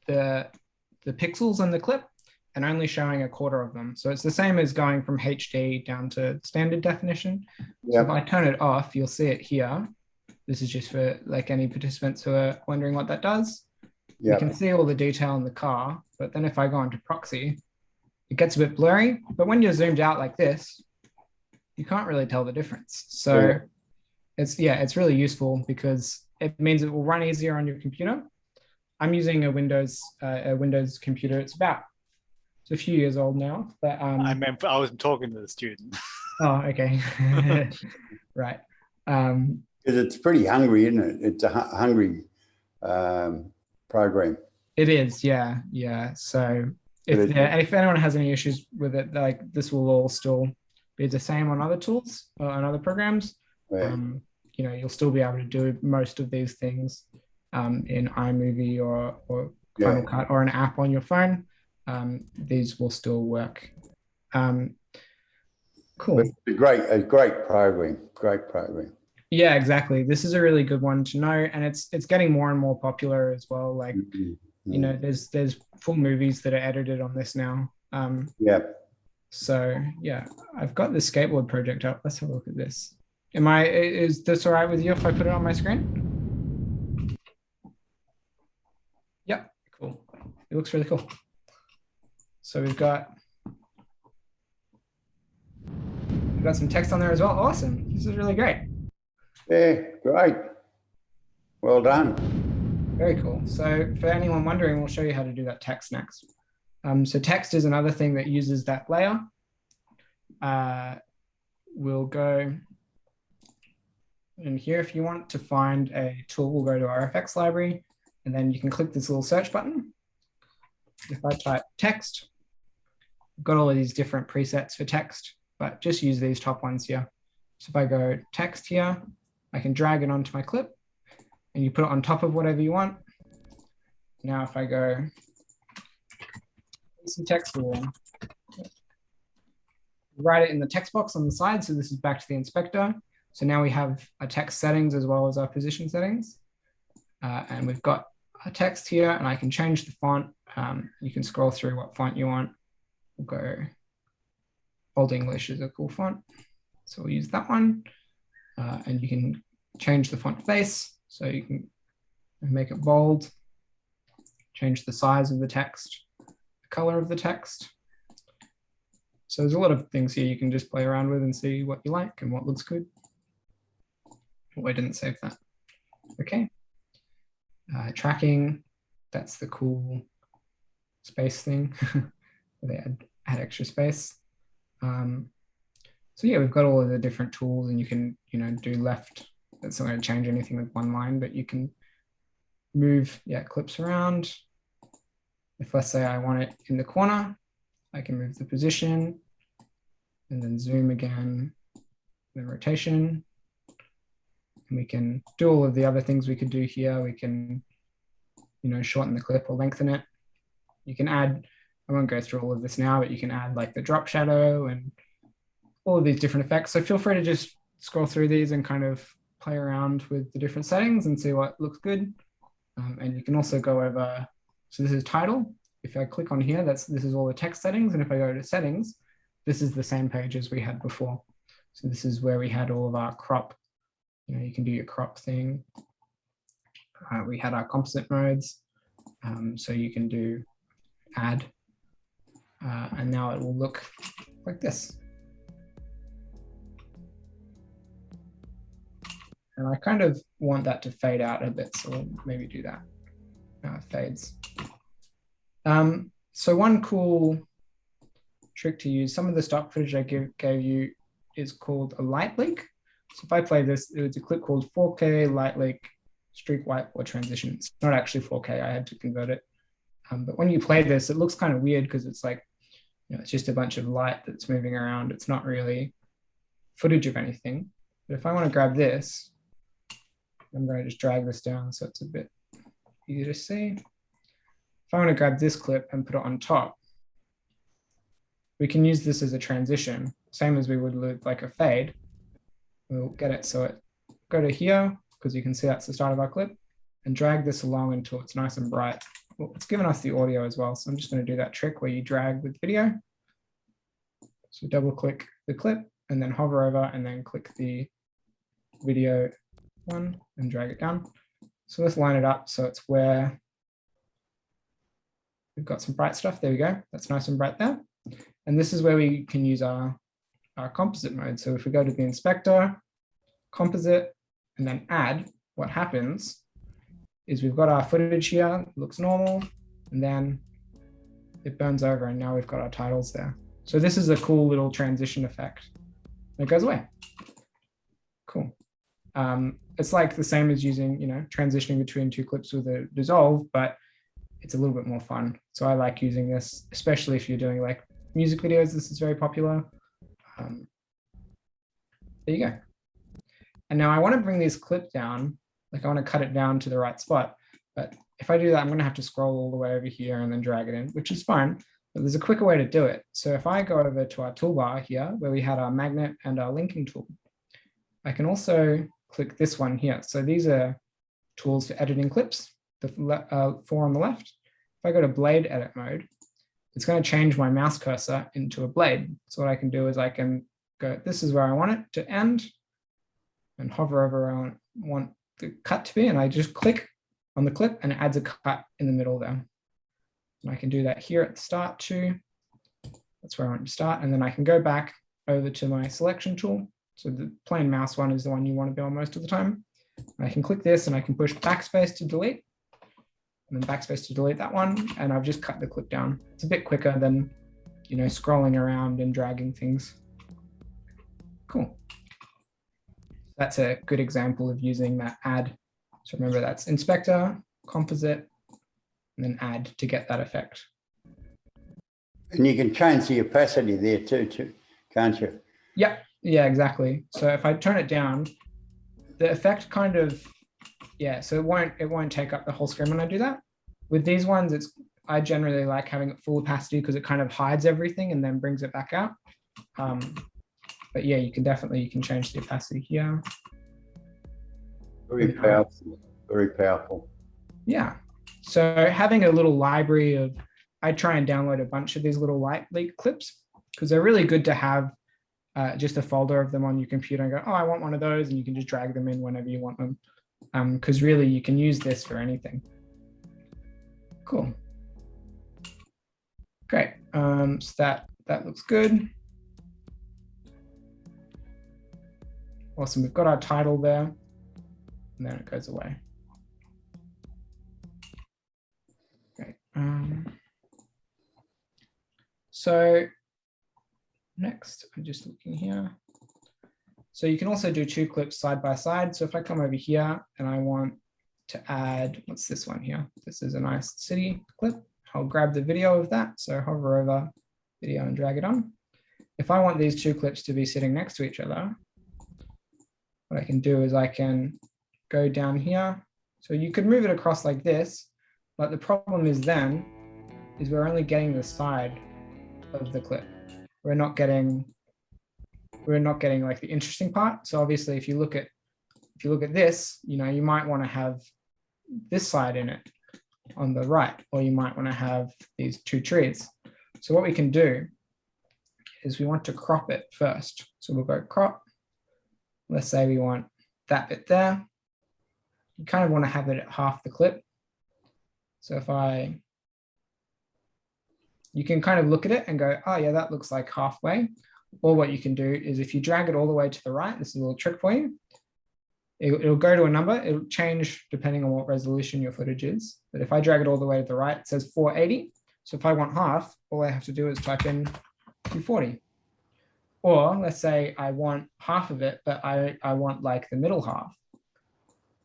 the pixels in the clip and only showing a quarter of them. So it's the same as going from HD down to standard definition. Yep. So if I turn it off, you'll see it here. This is just for like any participants who are wondering what that does. Yep. You can see all the detail in the car, but then if I go into proxy, it gets a bit blurry. But when you're zoomed out like this, you can't really tell the difference. So it's really useful because it means it will run easier on your computer. I'm using a Windows computer. It's a few years old now, but I was talking to the student. Oh, okay. Right. Because it's pretty hungry, isn't it? It's a hungry program. It is, yeah. So if anyone has any issues with it, like this will all still be the same on other tools or on other programs. Right. You know, you'll still be able to do most of these things in iMovie or Final Cut or an app on your phone. These will still work. Cool. It's a great program. Great program. Yeah, exactly. This is a really good one to know, and it's getting more and more popular as well. Like, you know, there's full movies that are edited on this now. Yeah. So yeah, I've got the skateboard project up. Let's have a look at this. Is this all right with you if I put it on my screen? Yep, cool. It looks really cool. So we've got some text on there as well. Awesome. This is really great. Yeah, great. Well done. Very cool. So for anyone wondering, we'll show you how to do that text next. So text is another thing that uses that layer. We'll go in here. If you want to find a tool, we'll go to our FX library, and then you can click this little search button. If I type text, I've got all of these different presets for text, but just use these top ones here. So if I go text here, I can drag it onto my clip, and you put it on top of whatever you want. Now if I go some text, we'll write it in the text box on the side. So this is back to the inspector. So now we have our text settings as well as our position settings. And we've got our text here, and I can change the font. You can scroll through what font you want. We'll go Old English is a cool font. So we'll use that one. And you can change the font face. So you can make it bold, change the size of the text, the color of the text. So there's a lot of things here you can just play around with and see what you like and what looks good. Oh, I didn't save that. Okay. Tracking, that's the cool space thing. They add extra space. So yeah, we've got all of the different tools, and you can, you know, do left. That's not going to change anything with one line, but you can move, clips around. If let's say I want it in the corner, I can move the position and then zoom again, then rotation. And we can do all of the other things we could do here. We can, you know, shorten the clip or lengthen it. You can add, I won't go through all of this now, but you can add like the drop shadow and all of these different effects. So feel free to just scroll through these and kind of play around with the different settings and see what looks good. And you can also go over, so this is title. If I click on here, this is all the text settings. And if I go to settings, this is the same page as we had before. So this is where we had all of our crop. You know, you can do your crop thing. We had our composite modes. So you can do add. And now it will look like this. And I kind of want that to fade out a bit, so we'll maybe do that. Fades. So one cool trick to use, some of the stock footage I gave you is called a light leak. So if I play this, it was a clip called 4K light leak streak whiteboard transition. It's not actually 4K, I had to convert it. But when you play this, it looks kind of weird because it's like, you know, it's just a bunch of light that's moving around. It's not really footage of anything. But if I want to grab this, I'm going to just drag this down so it's a bit easier to see. If I want to grab this clip and put it on top, we can use this as a transition, same as we would with like a fade. We'll get it so it go to here, because you can see that's the start of our clip, and drag this along until it's nice and bright. Well, it's given us the audio as well, so I'm just going to do that trick where you drag with video. So double click the clip and then hover over and then click the video one and drag it down. So let's line it up so it's where we've got some bright stuff. There we go. That's nice and bright there. And this is where we can use our composite mode. So if we go to the inspector, composite, and then add, what happens is we've got our footage here, it looks normal, and then it burns over and now we've got our titles there. So this is a cool little transition effect. It goes away. Cool. It's like the same as using, you know, transitioning between two clips with a dissolve, but it's a little bit more fun. So I like using this, especially if you're doing like music videos. This is very popular. There you go. And now I want to bring this clip down, like I want to cut it down to the right spot. But if I do that, I'm going to have to scroll all the way over here and then drag it in, which is fine. But there's a quicker way to do it. So if I go over to our toolbar here, where we had our magnet and our linking tool, I can also click this one here. So these are tools for editing clips, the 4 on the left. If I go to blade edit mode, it's going to change my mouse cursor into a blade. So what I can do is I can go, this is where I want it to end, and hover over where I want the cut to be, and I just click on the clip and it adds a cut in the middle there. And I can do that here at the start too. That's where I want to start. And then I can go back over to my selection tool. So the plain mouse one is the one you want to be on most of the time. And I can click this and I can push backspace to delete, and then backspace to delete that one. And I've just cut the clip down. It's a bit quicker than, you know, scrolling around and dragging things. Cool. That's a good example of using that add. So remember, that's inspector, composite, and then add to get that effect. And you can change the opacity there too, can't you? Yeah, yeah, exactly. So if I turn it down, the effect kind of, yeah, so it won't take up the whole screen when I do that. With these ones, I generally like having it full opacity because it kind of hides everything and then brings it back out. But yeah, you can change the opacity here. Very powerful, very powerful. Yeah. So having a little library of, I try and download a bunch of these little light leak clips because they're really good to have just a folder of them on your computer and go, oh, I want one of those, and you can just drag them in whenever you want them. Because really you can use this for anything. Cool. Great. So that looks good. Awesome. We've got our title there, and then it goes away. Great. So next, I'm just looking here. So you can also do 2 clips side by side. So if I come over here and I want to add, what's this one here? This is a nice city clip. I'll grab the video of that. So hover over video and drag it on. If I want these 2 clips to be sitting next to each other, what I can do is I can go down here. So you could move it across like this, but the problem is we're only getting the side of the clip. We're not getting like the interesting part. So obviously if you look at this, you know, you might want to have this side in it on the right, or you might want to have these 2 trees. So what we can do is we want to crop it first. So we'll go crop. Let's say we want that bit there. You kind of want to have it at half the clip. So you can kind of look at it and go, oh yeah, that looks like halfway. Or what you can do is if you drag it all the way to the right, this is a little trick for you. It'll go to a number. It'll change depending on what resolution your footage is. But if I drag it all the way to the right, it says 480. So if I want half, all I have to do is type in 240. Or let's say I want half of it, but I want like the middle half.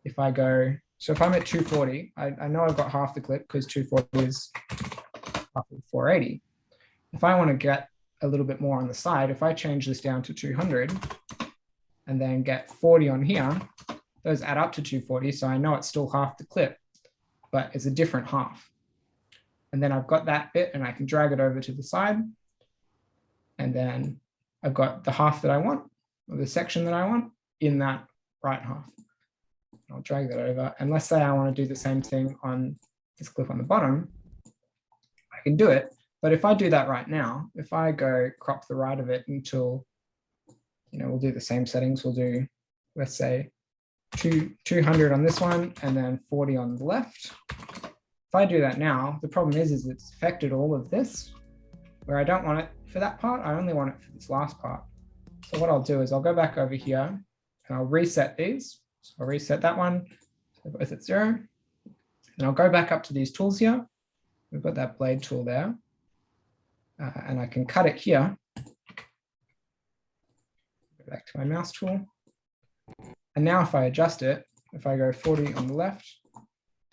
If I go, so if I'm at 240, I know I've got half the clip because 240 is half of 480. If I want to get a little bit more on the side, if I change this down to 200 and then get 40 on here, those add up to 240. So I know it's still half the clip, but it's a different half. And then I've got that bit and I can drag it over to the side. And then I've got the half that I want, or the section that I want in that right half. I'll drag that over. And let's say I want to do the same thing on this clip on the bottom. I can do it. But if I do that right now, if I go crop the right of it until, you know, we'll do the same settings. We'll do, let's say 200 on this one and then 40 on the left. If I do that now, the problem is it's affected all of this where I don't want it for that part. I only want it for this last part. So what I'll do is I'll go back over here and I'll reset these. So I'll reset that one, so both at 0. And I'll go back up to these tools here. We've got that blade tool there. And I can cut it here. Go back to my mouse tool. And now if I adjust it, if I go 40 on the left,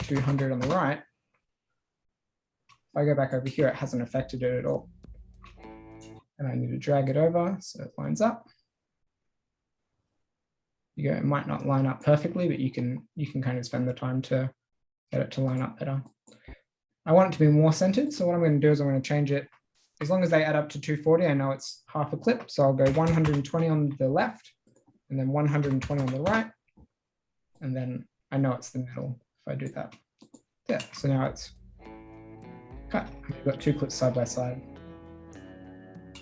200 on the right, if I go back over here, it hasn't affected it at all. And I need to drag it over so it lines up. It might not line up perfectly, but you can kind of spend the time to get it to line up better. I want it to be more centered. So what I'm going to do is I'm going to change it. As long as they add up to 240, I know it's half a clip. So I'll go 120 on the left and then 120 on the right. And then I know it's the middle if I do that. Yeah, so now it's cut. I've got 2 clips side by side.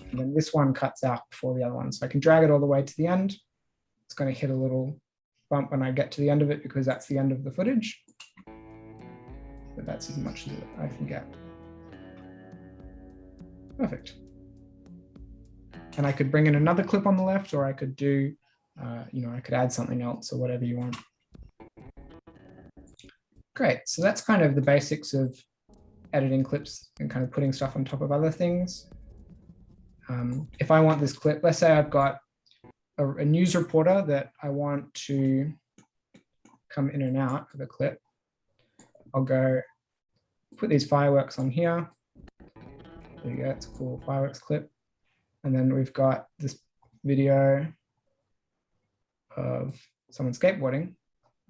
And then this one cuts out before the other one. So I can drag it all the way to the end. It's going to hit a little bump when I get to the end of it because that's the end of the footage. But that's as much as I can get. Perfect. And I could bring in another clip on the left, or I could do, I could add something else or whatever you want. Great. So that's kind of the basics of editing clips and kind of putting stuff on top of other things. If I want this clip, let's say I've got a news reporter that I want to come in and out of a clip. I'll go put these fireworks on here. There you go, it's a cool fireworks clip. And then we've got this video of someone skateboarding.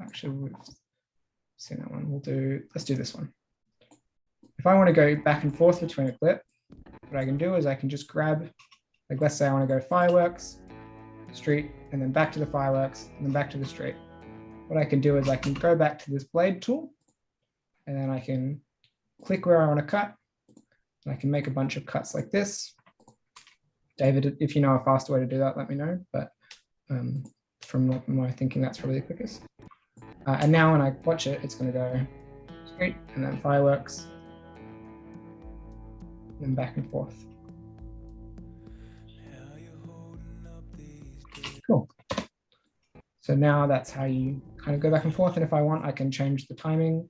Actually, we've seen that one. Let's do this one. If I want to go back and forth between a clip, what I can do is I can just grab, like let's say I want to go fireworks, street, and then back to the fireworks, and then back to the street. What I can do is I can go back to this blade tool, and then I can click where I want to cut. And I can make a bunch of cuts like this. David, if you know a faster way to do that, let me know. But from my thinking, that's probably the quickest. And now when I watch it, it's going to go street, and then fireworks, and then back and forth. Cool. So now that's how you kind of go back and forth. And if I want, I can change the timing.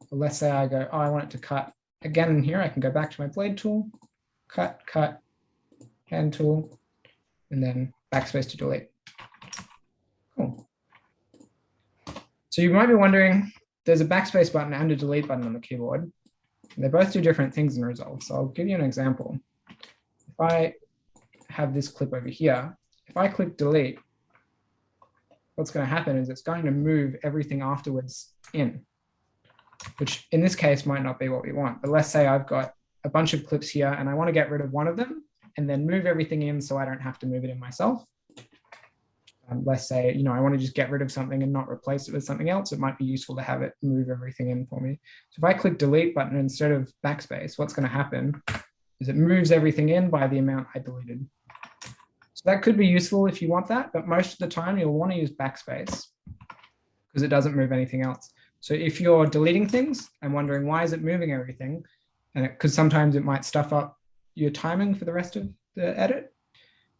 So let's say I go, oh, I want it to cut again in here. I can go back to my blade tool, cut, hand tool, and then backspace to delete. Cool. So you might be wondering, there's a backspace button and a delete button on the keyboard. They both do different things in Resolve. So I'll give you an example. If I have this clip over here, if I click delete, what's going to happen is it's going to move everything afterwards in, which in this case might not be what we want. But let's say I've got a bunch of clips here and I want to get rid of one of them and then move everything in so I don't have to move it in myself. Let's say, I want to just get rid of something and not replace it with something else. It might be useful to have it move everything in for me. So if I click delete button instead of backspace, what's going to happen is it moves everything in by the amount I deleted. So that could be useful if you want that, but most of the time you'll want to use backspace because it doesn't move anything else. So if you're deleting things and wondering why is it moving everything, and because sometimes it might stuff up your timing for the rest of the edit,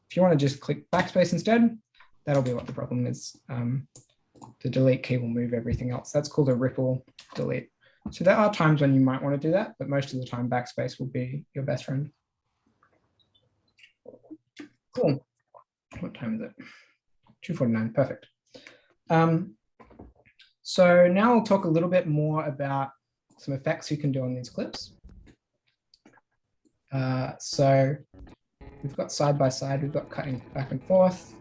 if you want to just click backspace instead, that'll be what the problem is. The delete key will move everything else. That's called a ripple delete. So there are times when you might want to do that, but most of the time backspace will be your best friend. Cool. What time is it? 2:49, perfect. So now I'll talk a little bit more about some effects you can do on these clips. So we've got side by side, we've got cutting back and forth.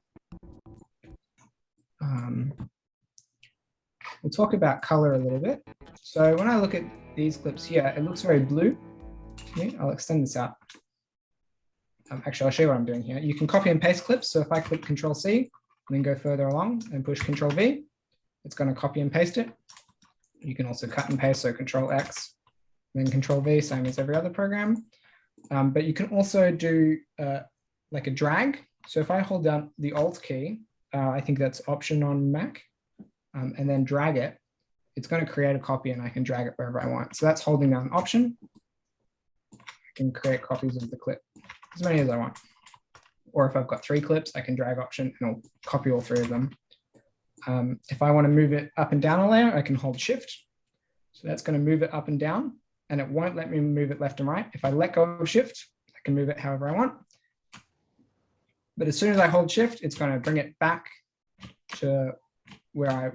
We'll talk about color a little bit. So when I look at these clips here, it looks very blue to me. I'll extend this out. Actually, I'll show you what I'm doing here. You can copy and paste clips. So if I click Control-C and then go further along and push Control-V, it's going to copy and paste it. You can also cut and paste, so Control-X, then Control-V, same as every other program. But you can also do like a drag. So if I hold down the Alt key, I think that's Option on Mac, and then drag it, it's going to create a copy and I can drag it wherever I want. So that's holding down Option. I can create copies of the clip, as many as I want. Or if I've got 3 clips, I can drag Option and I'll copy all 3 of them. If I want to move it up and down a layer, I can hold Shift. So that's going to move it up and down, and it won't let me move it left and right. If I let go of Shift, I can move it however I want. But as soon as I hold Shift, it's going to bring it back to where I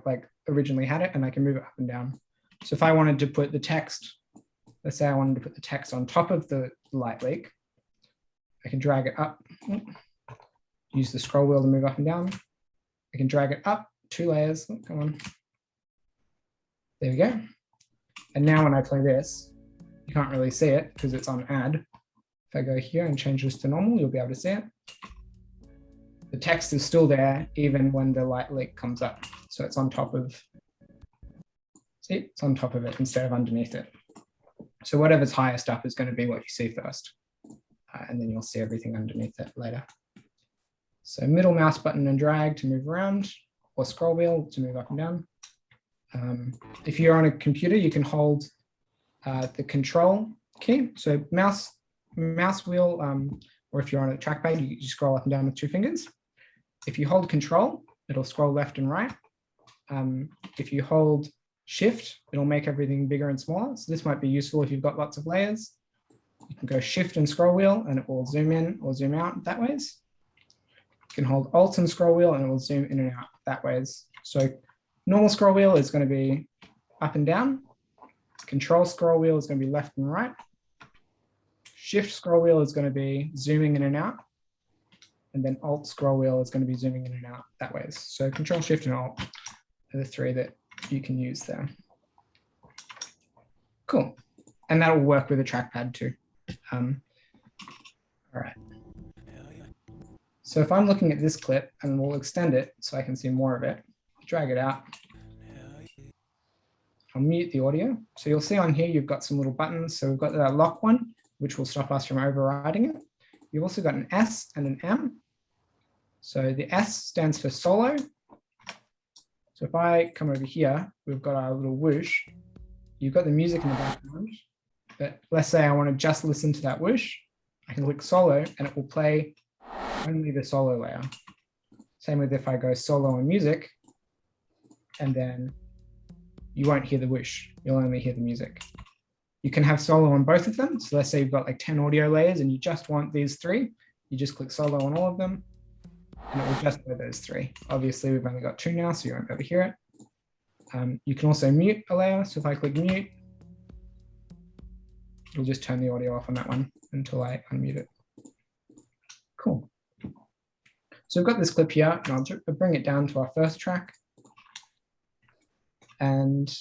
originally had it, and I can move it up and down. So if I wanted to put the text, let's say I wanted to put the text on top of the light leak, I can drag it up, use the scroll wheel to move up and down, I can drag it up 2 layers. Oh, come on. There we go. And now when I play this, you can't really see it because it's on add. If I go here and change this to normal, you'll be able to see it. The text is still there even when the light leak comes up. So it's on top of, see, it's on top of it instead of underneath it. So whatever's highest up is going to be what you see first. And then you'll see everything underneath it later. So middle mouse button and drag to move around, or scroll wheel to move up and down. If you're on a computer, you can hold the control key. So mouse wheel, or if you're on a trackpad, you scroll up and down with 2 fingers. If you hold control, it'll scroll left and right. If you hold shift, it'll make everything bigger and smaller. So this might be useful if you've got lots of layers. You can go shift and scroll wheel and it will zoom in or zoom out that ways. You can hold alt and scroll wheel and it will zoom in and out that ways. So normal scroll wheel is going to be up and down. Control scroll wheel is going to be left and right. Shift scroll wheel is going to be zooming in and out. And then alt scroll wheel is going to be zooming in and out that ways. So control, shift, and alt are the 3 that you can use there. Cool. And that will work with a trackpad too. All right. So if I'm looking at this clip, and we'll extend it so I can see more of it, drag it out. I'll mute the audio. So you'll see on here, you've got some little buttons. So we've got that lock one, which will stop us from overriding it. You've also got an S and an M. So the S stands for solo. So if I come over here, we've got our little whoosh. You've got the music in the background. But let's say I want to just listen to that whoosh. I can click solo and it will play only the solo layer. Same with if I go solo on music, and then you won't hear the whoosh. You'll only hear the music. You can have solo on both of them. So let's say you've got like 10 audio layers and you just want these 3. You just click solo on all of them and it will just play those 3. Obviously, we've only got 2 now, so you won't be able to hear it. You can also mute a layer. So if I click mute, it'll just turn the audio off on that one until I unmute it. Cool. So we've got this clip here, and I'll bring it down to our first track. And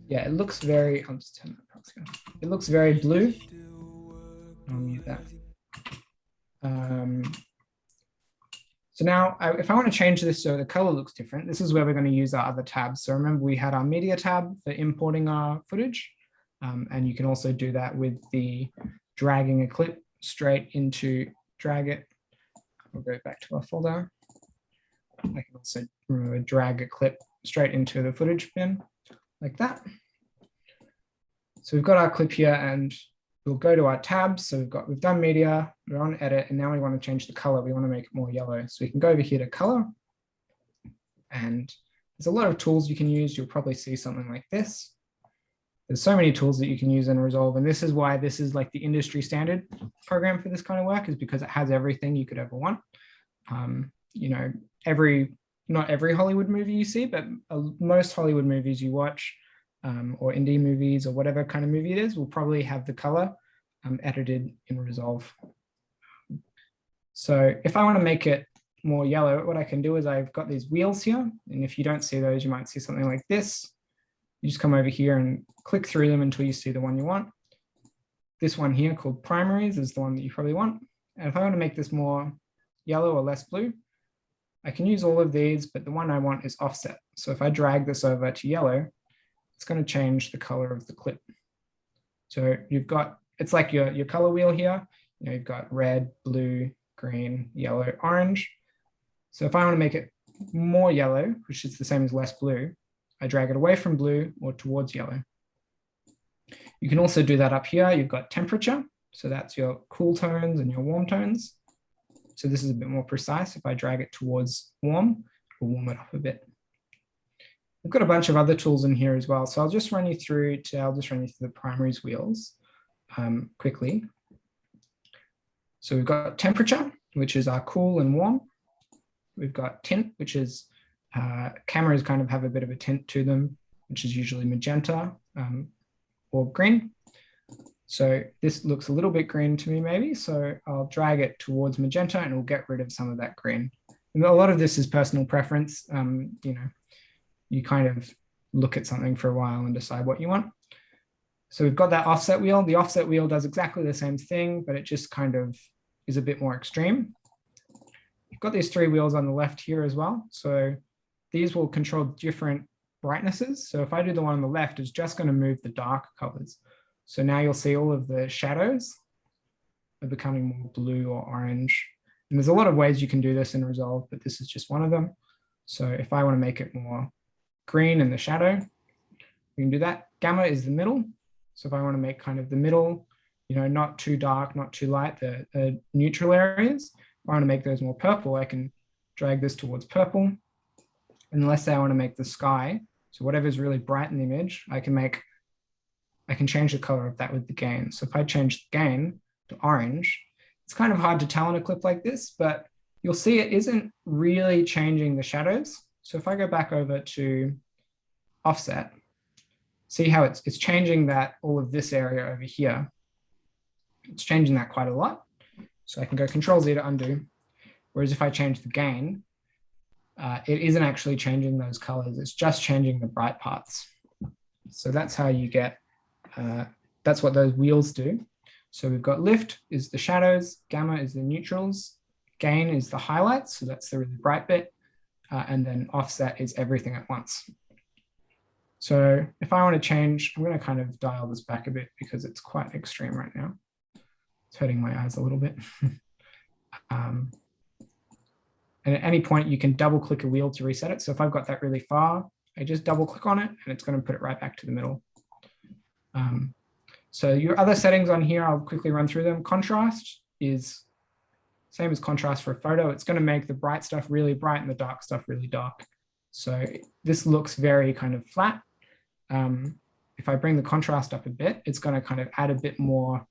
yeah, it looks very, I'll just turn that proxy on. It looks very blue. I'll mute that. So now if I want to change this so the color looks different, this is where we're going to use our other tabs. So remember we had our media tab for importing our footage. And you can also do that with the dragging a clip straight into, drag it. We'll go back to our folder. I can also drag a clip straight into the footage bin like that. So we've got our clip here and we'll go to our tabs. So we've done media, we're on edit, and now we want to change the color. We want to make it more yellow. So we can go over here to color. And there's a lot of tools you can use. You'll probably see something like this. There's so many tools that you can use in Resolve, and this is why this is like the industry standard program for this kind of work, is because it has everything you could ever want. You know, not every Hollywood movie you see, but most Hollywood movies you watch, or indie movies or whatever kind of movie it is, will probably have the color edited in Resolve. So if I want to make it more yellow, what I can do is I've got these wheels here, and if you don't see those, you might see something like this. You just come over here and click through them until you see the one you want. This one here called primaries is the one that you probably want. And if I want to make this more yellow or less blue, I can use all of these, but the one I want is offset. So if I drag this over to yellow, it's going to change the color of the clip. So you've got, it's like your color wheel here. You know, you've got red, blue, green, yellow, orange. So if I want to make it more yellow, which is the same as less blue, I drag it away from blue or towards yellow. You can also do that up here. You've got temperature. So that's your cool tones and your warm tones. So this is a bit more precise. If I drag it towards warm, we'll warm it up a bit. We've got a bunch of other tools in here as well. So I'll just run you through the primaries wheels quickly. So we've got temperature, which is our cool and warm. We've got tint, which is cameras kind of have a bit of a tint to them, which is usually magenta or green. So this looks a little bit green to me maybe, so I'll drag it towards magenta and it'll get rid of some of that green. And a lot of this is personal preference. You know, you kind of look at something for a while and decide what you want. So we've got that offset wheel. The offset wheel does exactly the same thing, but it just kind of is a bit more extreme. You've got these 3 wheels on the left here as well. So these will control different brightnesses. So if I do the one on the left, it's just going to move the dark colors. So now you'll see all of the shadows are becoming more blue or orange. And there's a lot of ways you can do this in Resolve, but this is just one of them. So if I want to make it more green in the shadow, we can do that. Gamma is the middle. So if I want to make kind of the middle, you know, not too dark, not too light, the neutral areas, if I want to make those more purple, I can drag this towards purple. And let's say I want to make the sky, so whatever's really bright in the image, I can change the color of that with the gain. So if I change the gain to orange, it's kind of hard to tell in a clip like this, but you'll see it isn't really changing the shadows. So if I go back over to offset, see how it's changing that, all of this area over here. It's changing that quite a lot. So I can go Control Z to undo. Whereas if I change the gain, it isn't actually changing those colors. It's just changing the bright parts. So that's how you get, that's what those wheels do. So we've got lift is the shadows, gamma is the neutrals, gain is the highlights. So that's the really bright bit. And then offset is everything at once. So if I want to change, I'm going to kind of dial this back a bit because it's quite extreme right now. It's hurting my eyes a little bit. And at any point, you can double click a wheel to reset it. So if I've got that really far, I just double click on it and it's going to put it right back to the middle. So your other settings on here, I'll quickly run through them. Contrast is same as contrast for a photo. It's going to make the bright stuff really bright and the dark stuff really dark. So this looks very kind of flat. If I bring the contrast up a bit, it's going to kind of add a bit more,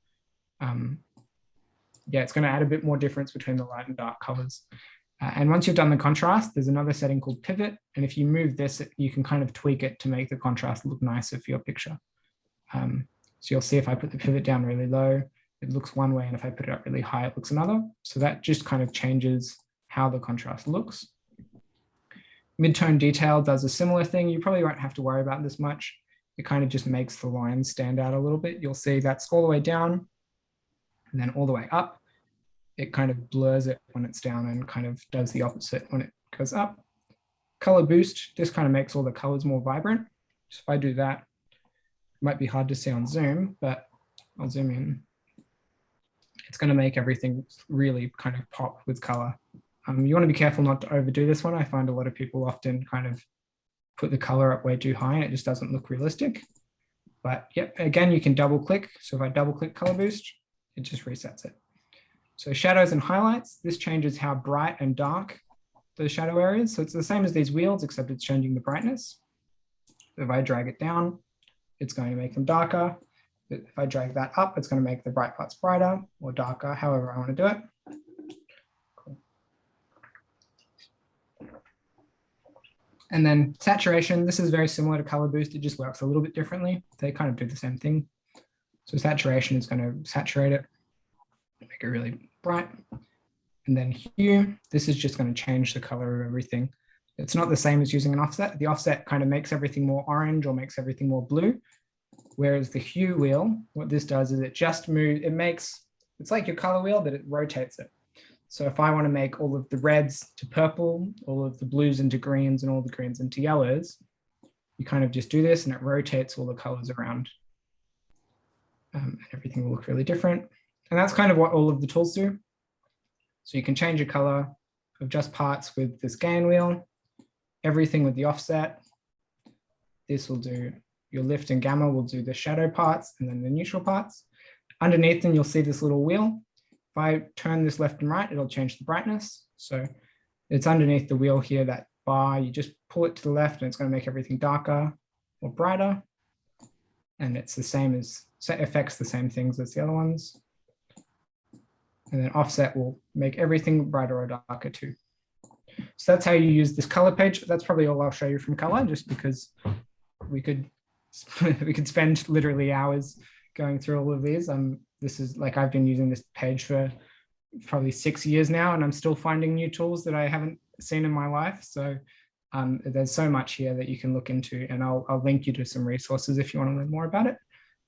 it's going to add a bit more difference between the light and dark colors. And once you've done the contrast, there's another setting called pivot. And if you move this, you can kind of tweak it to make the contrast look nicer for your picture. So you'll see if I put the pivot down really low, it looks one way. And if I put it up really high, it looks another. So that just kind of changes how the contrast looks. Mid-tone detail does a similar thing. You probably won't have to worry about this much. It kind of just makes the lines stand out a little bit. You'll see that's all the way down and then all the way up. It kind of blurs it when it's down and kind of does the opposite when it goes up. Color boost, this kind of makes all the colors more vibrant. So if I do that, it might be hard to see on Zoom, but I'll zoom in. It's going to make everything really kind of pop with color. You want to be careful not to overdo this one. I find a lot of people often kind of put the color up way too high and it just doesn't look realistic. But yep, again, you can double click. So if I double click color boost, it just resets it. So shadows and highlights, this changes how bright and dark the shadow areas. So it's the same as these wheels, except it's changing the brightness. If I drag it down, it's going to make them darker. If I drag that up, it's going to make the bright parts brighter or darker, however I want to do it. And then saturation, this is very similar to color boost. It just works a little bit differently. They kind of do the same thing. So saturation is going to saturate it, make it really bright. And then hue, this is just going to change the color of everything. It's not the same as using an offset. The offset kind of makes everything more orange or makes everything more blue. Whereas the hue wheel, what this does is it just moves, it's like your color wheel, but it rotates it. So if I want to make all of the reds to purple, all of the blues into greens, and all the greens into yellows, you kind of just do this and it rotates all the colors around. And everything will look really different. And that's kind of what all of the tools do. So you can change a color of just parts with this gain wheel, everything with the offset. This will do your lift and gamma will do the shadow parts and then the neutral parts. Underneath them, you'll see this little wheel. If I turn this left and right, it'll change the brightness. So it's underneath the wheel here, that bar, you just pull it to the left and it's going to make everything darker or brighter. And it's the same as, so it affects the same things as the other ones. And then offset will make everything brighter or darker too. So that's how you use this color page. That's probably all I'll show you from color, just because we could spend literally hours going through all of these. This is like, I've been using this page for probably 6 years now, and I'm still finding new tools that I haven't seen in my life. So there's so much here that you can look into, and I'll link you to some resources if you want to learn more about it,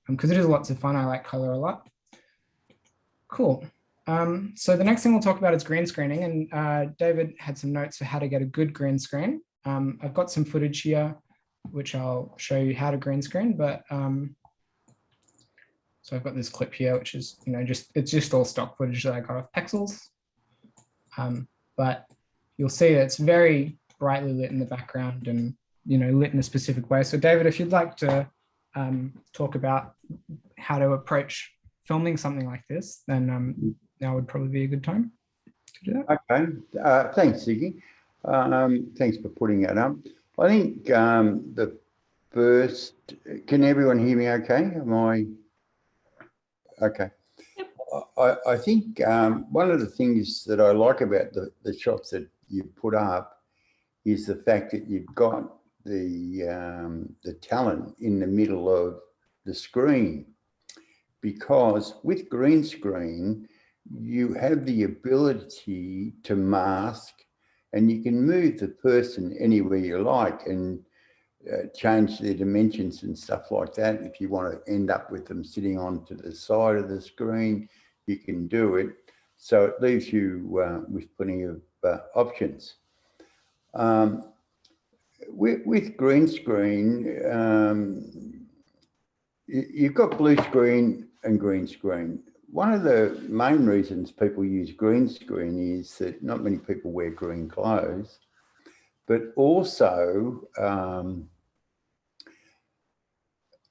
because it is lots of fun. I like color a lot. Cool. So the next thing we'll talk about is green screening, and David had some notes for how to get a good green screen. I've got some footage here, which I'll show you how to green screen, but so I've got this clip here, which is, it's just all stock footage that I got off Pexels. But you'll see it's very brightly lit in the background and, lit in a specific way. So David, if you'd like to talk about how to approach filming something like this, then now would probably be a good time to do that. Okay, thanks, Ziggy. Thanks for putting that up. I think the first, can everyone hear me okay? Am I? Okay. Yep. I think one of the things that I like about the shots that you put up is the fact that you've got the talent in the middle of the screen, because with green screen, you have the ability to mask, and you can move the person anywhere you like and change their dimensions and stuff like that. If you want to end up with them sitting onto the side of the screen, you can do it. So it leaves you with plenty of options. With green screen, you've got blue screen and green screen. One of the main reasons people use green screen is that not many people wear green clothes, but also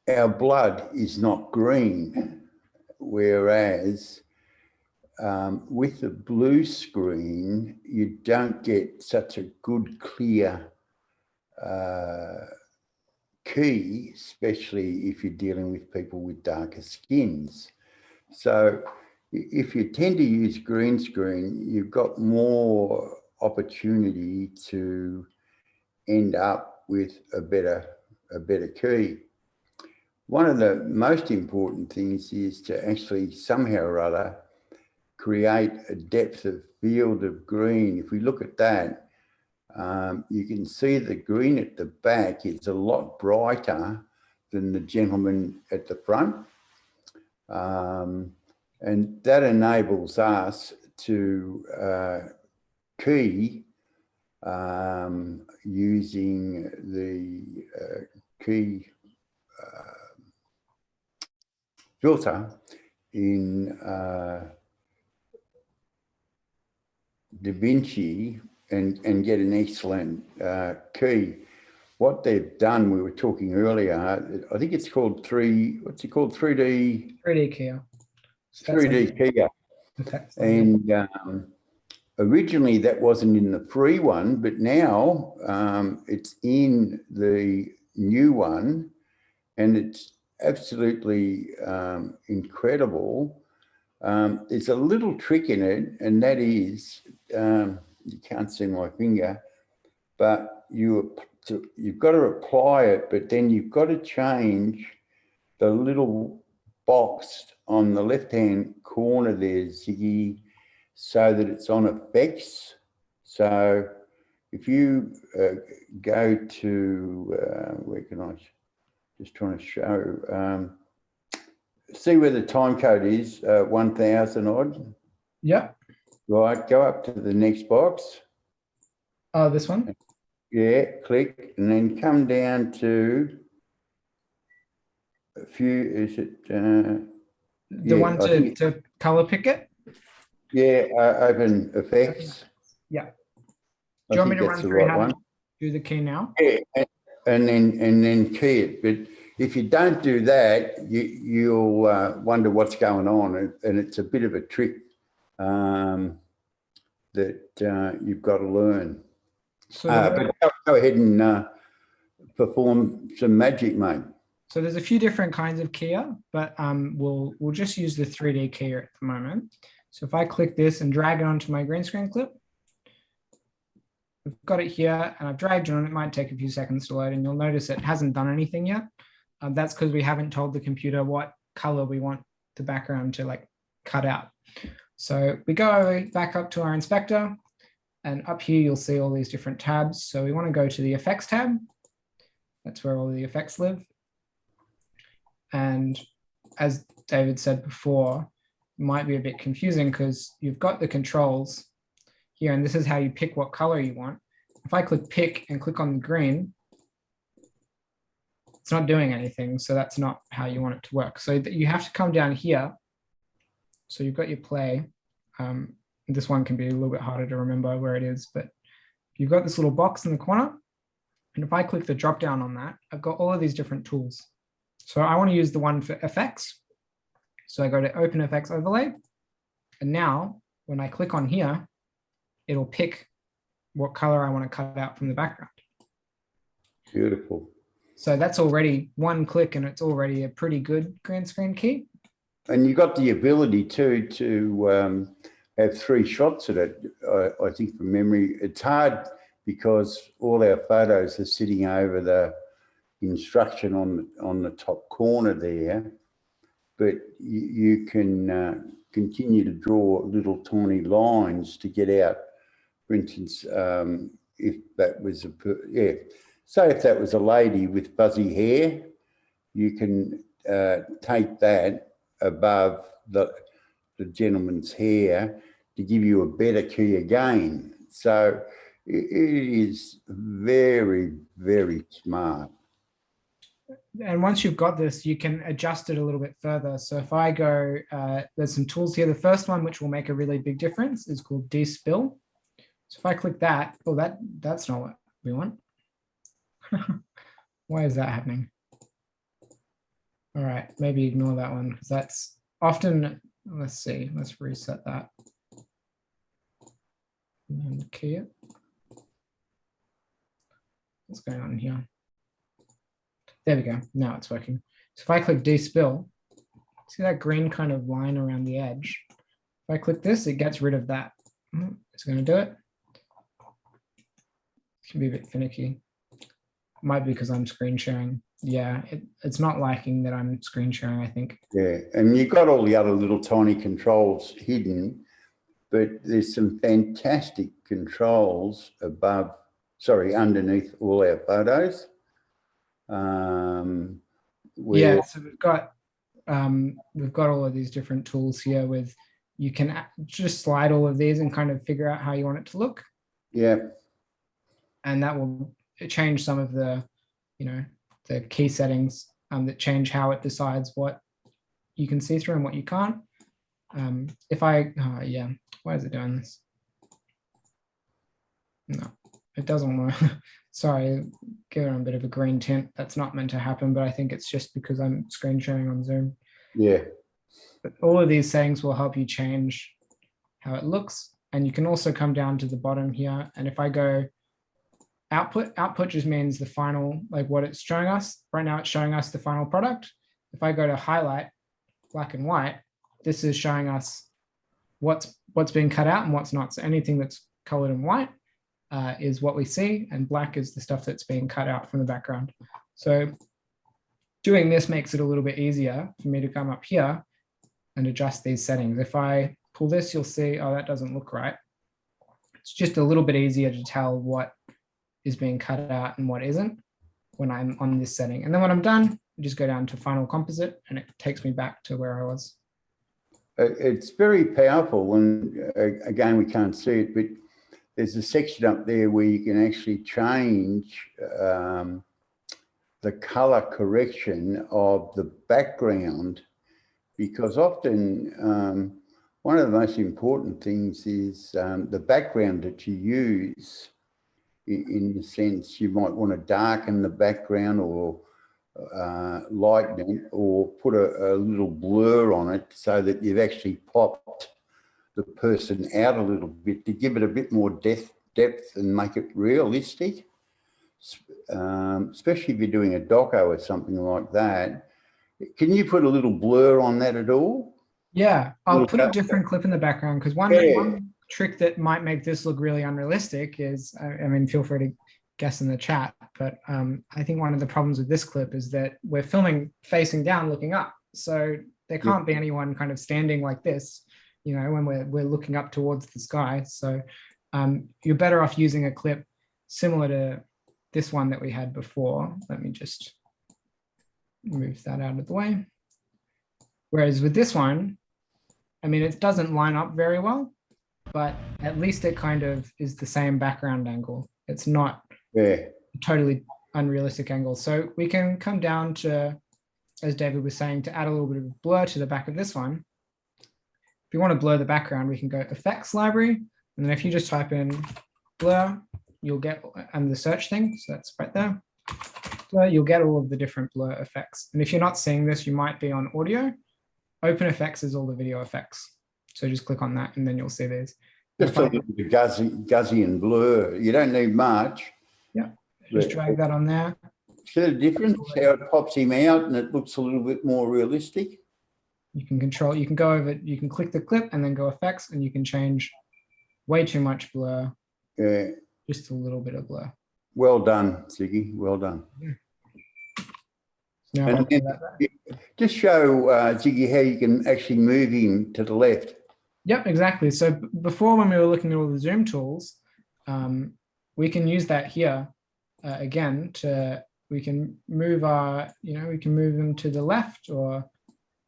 our blood is not green, whereas with the blue screen, you don't get such a good, clear key, especially if you're dealing with people with darker skins. So if you tend to use green screen, you've got more opportunity to end up with a better key. One of the most important things is to actually somehow or other create a depth of field of green. If we look at that, you can see the green at the back is a lot brighter than the gentleman at the front. And that enables us to key using the key filter in Davinci and get an excellent key. What they've done, we were talking earlier, I think it's called 3D? 3D keyer. 3D keyer. Okay. And originally that wasn't in the free one, but now it's in the new one, and it's absolutely incredible. There's a little trick in it, and that is, you can't see my finger, but you've got to apply it, but then you've got to change the little box on the left-hand corner there, Ziggy, so that it's on effects. So if you go to, where can I, just trying to show, see where the time code is, 1000 odd. Yeah. Right, go up to the next box. Oh, this one? Yeah, click, and then come down to a few, is it? The one to color pick it? Yeah, open effects. Yeah. Do you want me to run through how to do the key now? Yeah, and then key it. But if you don't do that, you'll wonder what's going on, and it's a bit of a trick that you've got to learn. So but go ahead and perform some magic, mate. So there's a few different kinds of keyer, but we'll just use the 3D keyer at the moment. So if I click this and drag it onto my green screen clip, we've got it here, and I've dragged it on. It might take a few seconds to load, and you'll notice it hasn't done anything yet. That's because we haven't told the computer what color we want the background to cut out. So we go back up to our inspector. And up here, you'll see all these different tabs. So we want to go to the effects tab. That's where all the effects live. And as David said before, it might be a bit confusing because you've got the controls here, and this is how you pick what color you want. If I click pick and click on the green, it's not doing anything. So that's not how you want it to work. So you have to come down here. So you've got your play. This one can be a little bit harder to remember where it is, but you've got this little box in the corner. And if I click the drop down on that, I've got all of these different tools. So I want to use the one for effects. So I go to open effects overlay. And now when I click on here, it'll pick what color I want to cut out from the background. Beautiful. So that's already one click and it's already a pretty good green screen key. And you got the ability to have 3 shots at it, I think from memory. It's hard because all our photos are sitting over the instruction on the top corner there, but you can continue to draw little tiny lines to get out. For instance, if that was say if that was a lady with fuzzy hair, you can take that above the gentleman's hair to give you a better key again. So it is very, very smart. And once you've got this, you can adjust it a little bit further. So if I go, there's some tools here. The first one, which will make a really big difference, is called despill. So if I click that, oh, that's not what we want. Why is that happening? All right, maybe ignore that one because that's often, let's see, let's reset that. And key it. What's going on here? There we go, now it's working. So if I click despill, see that green kind of line around the edge? If I click this, it gets rid of that. It's gonna do it. It can be a bit finicky. Might be because I'm screen sharing. Yeah, it's not liking that I'm screen sharing, I think. Yeah, and you've got all the other little tiny controls hidden, but there's some fantastic controls underneath all our photos. Yeah, so we've got all of these different tools here with, you can just slide all of these and kind of figure out how you want it to look. Yeah. And that will change some of the, the key settings that change how it decides what you can see through and what you can't. Why is it doing this? No, it doesn't want to. Sorry, give it a bit of a green tint. That's not meant to happen, but I think it's just because I'm screen sharing on Zoom. Yeah. But all of these settings will help you change how it looks. And you can also come down to the bottom here. And if I go output just means the final, like what it's showing us. Right now it's showing us the final product. If I go to highlight, black and white, this is showing us what's being cut out and what's not. So anything that's colored in white is what we see, and black is the stuff that's being cut out from the background. So doing this makes it a little bit easier for me to come up here and adjust these settings. If I pull this, you'll see, oh, that doesn't look right. It's just a little bit easier to tell what is being cut out and what isn't when I'm on this setting. And then when I'm done, I just go down to final composite and it takes me back to where I was. It's very powerful, and again, we can't see it, but there's a section up there where you can actually change the color correction of the background, because often one of the most important things is the background that you use. In the sense, you might want to darken the background or lighten it, or put a little blur on it so that you've actually popped the person out a little bit to give it a bit more depth and make it realistic. Especially if you're doing a doco or something like that. Can you put a little blur on that at all? Yeah, I'll put a different clip in the background because one trick that might make this look really unrealistic is, I mean, feel free to guess in the chat, but I think one of the problems with this clip is that we're filming facing down, looking up. So there can't be anyone kind of standing like this, when we're looking up towards the sky. So you're better off using a clip similar to this one that we had before. Let me just move that out of the way. Whereas with this one, I mean, it doesn't line up very well, but at least it kind of is the same background angle. It's not totally unrealistic angle. So we can come down to, as David was saying, to add a little bit of blur to the back of this one. If you want to blur the background, we can go Effects Library. And then if you just type in blur, you'll get, and the search thing, so that's right there. Blur, you'll get all of the different blur effects. And if you're not seeing this, you might be on audio. Open Effects is all the video effects. So just click on that and then you'll see these. Just a little bit guzzy and blur. You don't need much. Yeah, just drag that on there. See the difference, how it pops him out and it looks a little bit more realistic? You can control, you can go over, you can click the clip and then go effects and you can change way too much blur. Yeah. Just a little bit of blur. Well done, Ziggy, well done. Yeah. Now And then just show Ziggy how you can actually move him to the left. Yep, exactly. So before, when we were looking at all the zoom tools, we can use that here again to, we can move our, we can move them to the left or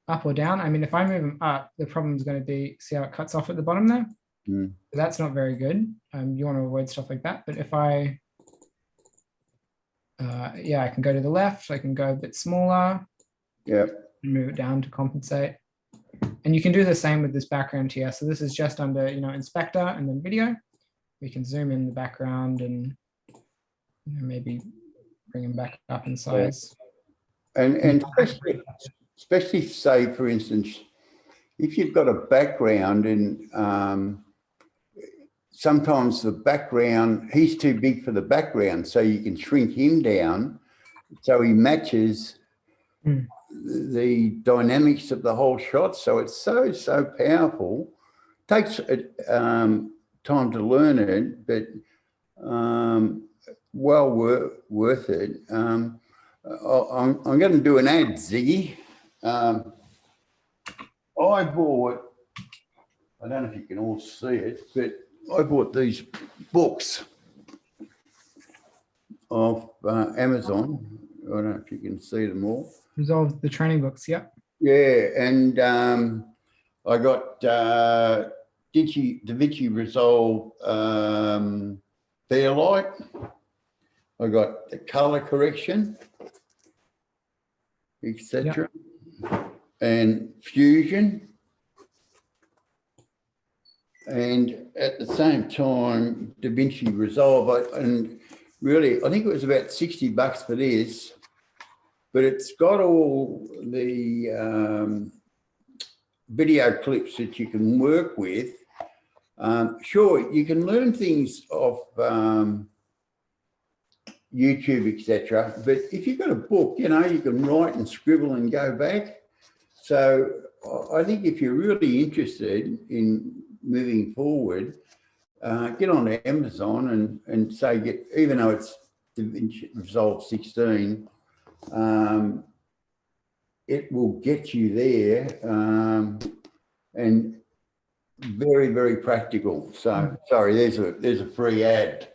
up or down. I mean, if I move them up, the problem is going to be, see how it cuts off at the bottom there? Mm. That's not very good. You want to avoid stuff like that. But if I, I can go to the left, I can go a bit smaller. Yeah. Move it down to compensate. And you can do the same with this background here. So this is just under, inspector and then video. We can zoom in the background and maybe bring them back up in size. And especially say, for instance, if you've got a background and sometimes the background, he's too big for the background, so you can shrink him down so he matches the dynamics of the whole shot. So it's so powerful. Takes time to learn it, but well worth it. I'm going to do an ad, Ziggy. I bought, I don't know if you can all see it, but I bought these books off Amazon. I don't know if you can see them all. Resolve, the training books, yep. Yeah, and I got Davinci Resolve Fairlight. I got the color correction, etc. Yep. And Fusion. And at the same time, Davinci Resolve, and really, I think it was about $60 for this, but it's got all the video clips that you can work with. Sure, you can learn things off YouTube, etc. But if you've got a book, you can write and scribble and go back. So I think if you're really interested in moving forward, get on Amazon and say, even though it's Davinci Resolve 16, it will get you there, and very, very practical. So sorry, there's a free ad.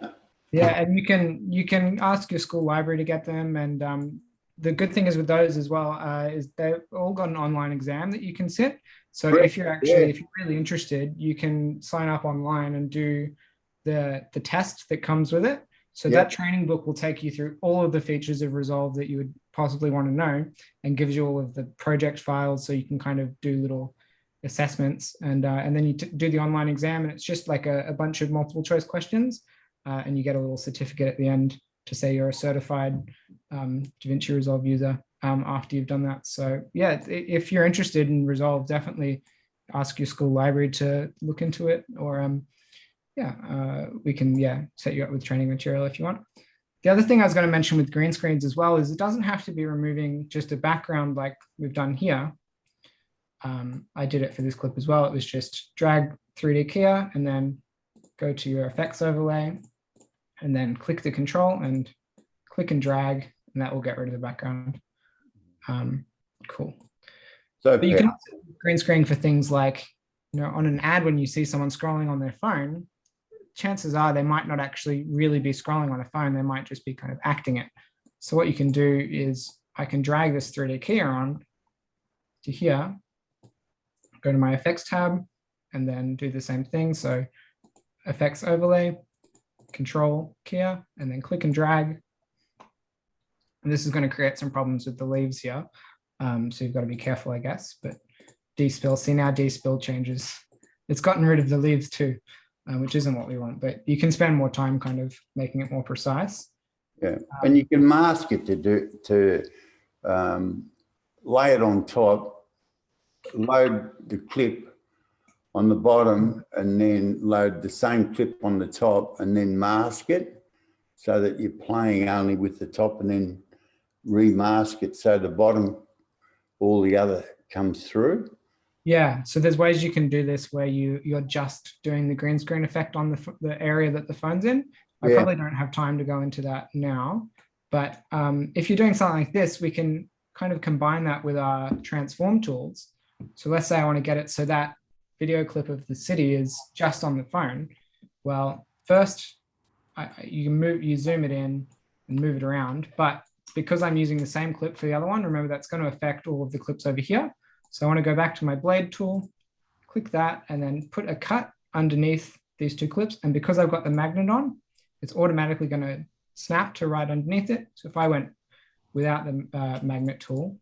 Yeah, and you can ask your school library to get them, and the good thing is with those as well is they've all got an online exam that you can sit. So if you're if you're really interested, you can sign up online and do the test that comes with it. So that training book will take you through all of the features of Resolve that you would possibly want to know, and gives you all of the project files so you can kind of do little assessments, and then you do the online exam, and it's just like a bunch of multiple choice questions, and you get a little certificate at the end to say you're a certified Davinci Resolve user after you've done that. So yeah, if you're interested in Resolve, definitely ask your school library to look into it, or we can set you up with training material if you want. The other thing I was going to mention with green screens as well is it doesn't have to be removing just a background like we've done here. I did it for this clip as well. It was just drag 3D keyer and then go to your effects overlay and then click the control and click and drag, and that will get rid of the background. Cool. So but you can also green screen for things like, on an ad when you see someone scrolling on their phone, chances are they might not actually really be scrolling on a phone. They might just be kind of acting it. So what you can do is I can drag this 3D keyer on to here, go to my effects tab, and then do the same thing. So effects overlay, control keyer, and then click and drag. And this is going to create some problems with the leaves here. So you've got to be careful, I guess. But despill, see now despill changes. It's gotten rid of the leaves too, which isn't what we want. But you can spend more time kind of making it more precise. Yeah, and you can mask it to lay it on top, load the clip on the bottom, and then load the same clip on the top, and then mask it so that you're playing only with the top, and then remask it so the bottom, all the other comes through. Yeah, so there's ways you can do this where you're just doing the green screen effect on the area that the phone's in. I probably don't have time to go into that now, but if you're doing something like this, we can kind of combine that with our transform tools. So let's say I want to get it so that video clip of the city is just on the phone. Well, first you zoom it in and move it around, but because I'm using the same clip for the other one, remember that's going to affect all of the clips over here. So I want to go back to my blade tool, click that, and then put a cut underneath these two clips. And because I've got the magnet on, it's automatically going to snap to right underneath it. So if I went without the magnet tool,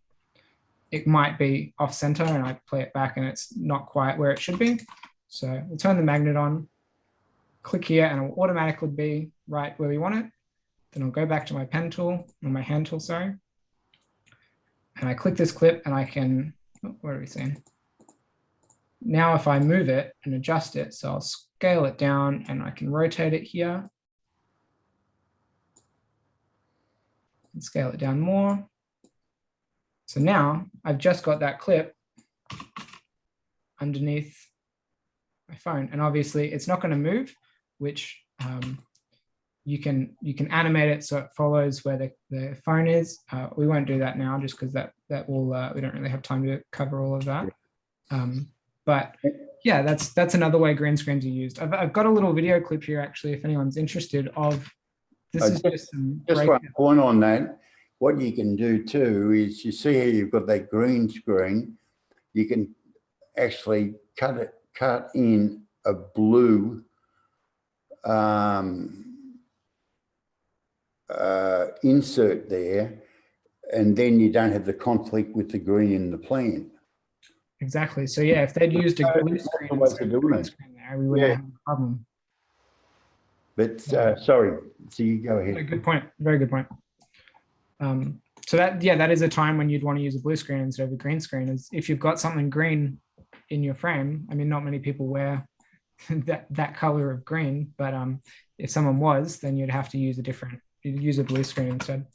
it might be off center and I play it back and it's not quite where it should be. So we'll turn the magnet on, click here, and it will automatically be right where we want it. Then I'll go back to my pen tool, or my hand tool, sorry. And I click this clip and I can, what are we saying? Now if I move it and adjust it, so I'll scale it down and I can rotate it here. And scale it down more. So now I've just got that clip underneath my phone, and obviously it's not going to move, which you can animate it so it follows where the phone is. We won't do that now just because that will we don't really have time to cover all of that. But yeah, that's another way green screens are used. I've got a little video clip here actually, if anyone's interested. Of this is just one point on that. What you can do too is, you see here you've got that green screen. You can actually cut in a blue insert there, and then you don't have the conflict with the green in the plan. Exactly. So yeah, if they'd used a blue screen, there, we wouldn't have a problem. But sorry, so you go ahead. Good point. Very good point. So that is a time when you'd want to use a blue screen instead of a green screen, is if you've got something green in your frame. I mean, not many people wear that color of green, but if someone was, then you'd have to use a blue screen instead.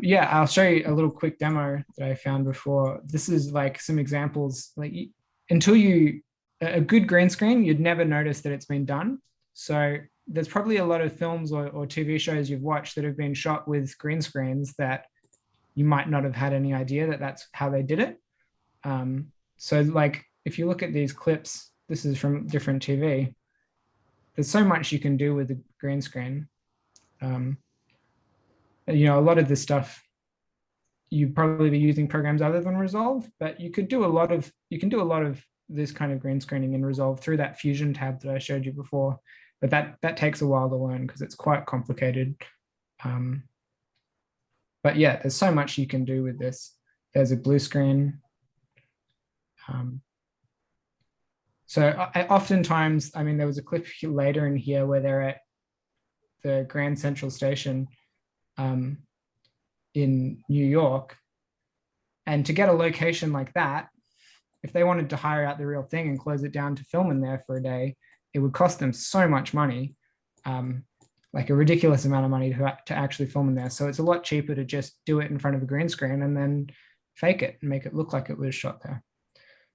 Yeah, I'll show you a little quick demo that I found before. This is like some examples. Like until a good green screen, you'd never notice that it's been done. So there's probably a lot of films or TV shows you've watched that have been shot with green screens that you might not have had any idea that that's how they did it. So like, if you look at these clips, this is from different TV. There's so much you can do with the green screen. You know, a lot of this stuff, you'd probably be using programs other than Resolve, but you could do a lot of this kind of green screening in Resolve through that Fusion tab that I showed you before. But that takes a while to learn because it's quite complicated. But yeah, there's so much you can do with this. There's a blue screen. So oftentimes, I mean, there was a clip later in here where they're at the Grand Central Station in New York. And to get a location like that, if they wanted to hire out the real thing and close it down to film in there for a day, it would cost them so much money, like a ridiculous amount of money to actually film in there. So it's a lot cheaper to just do it in front of a green screen and then fake it and make it look like it was shot there.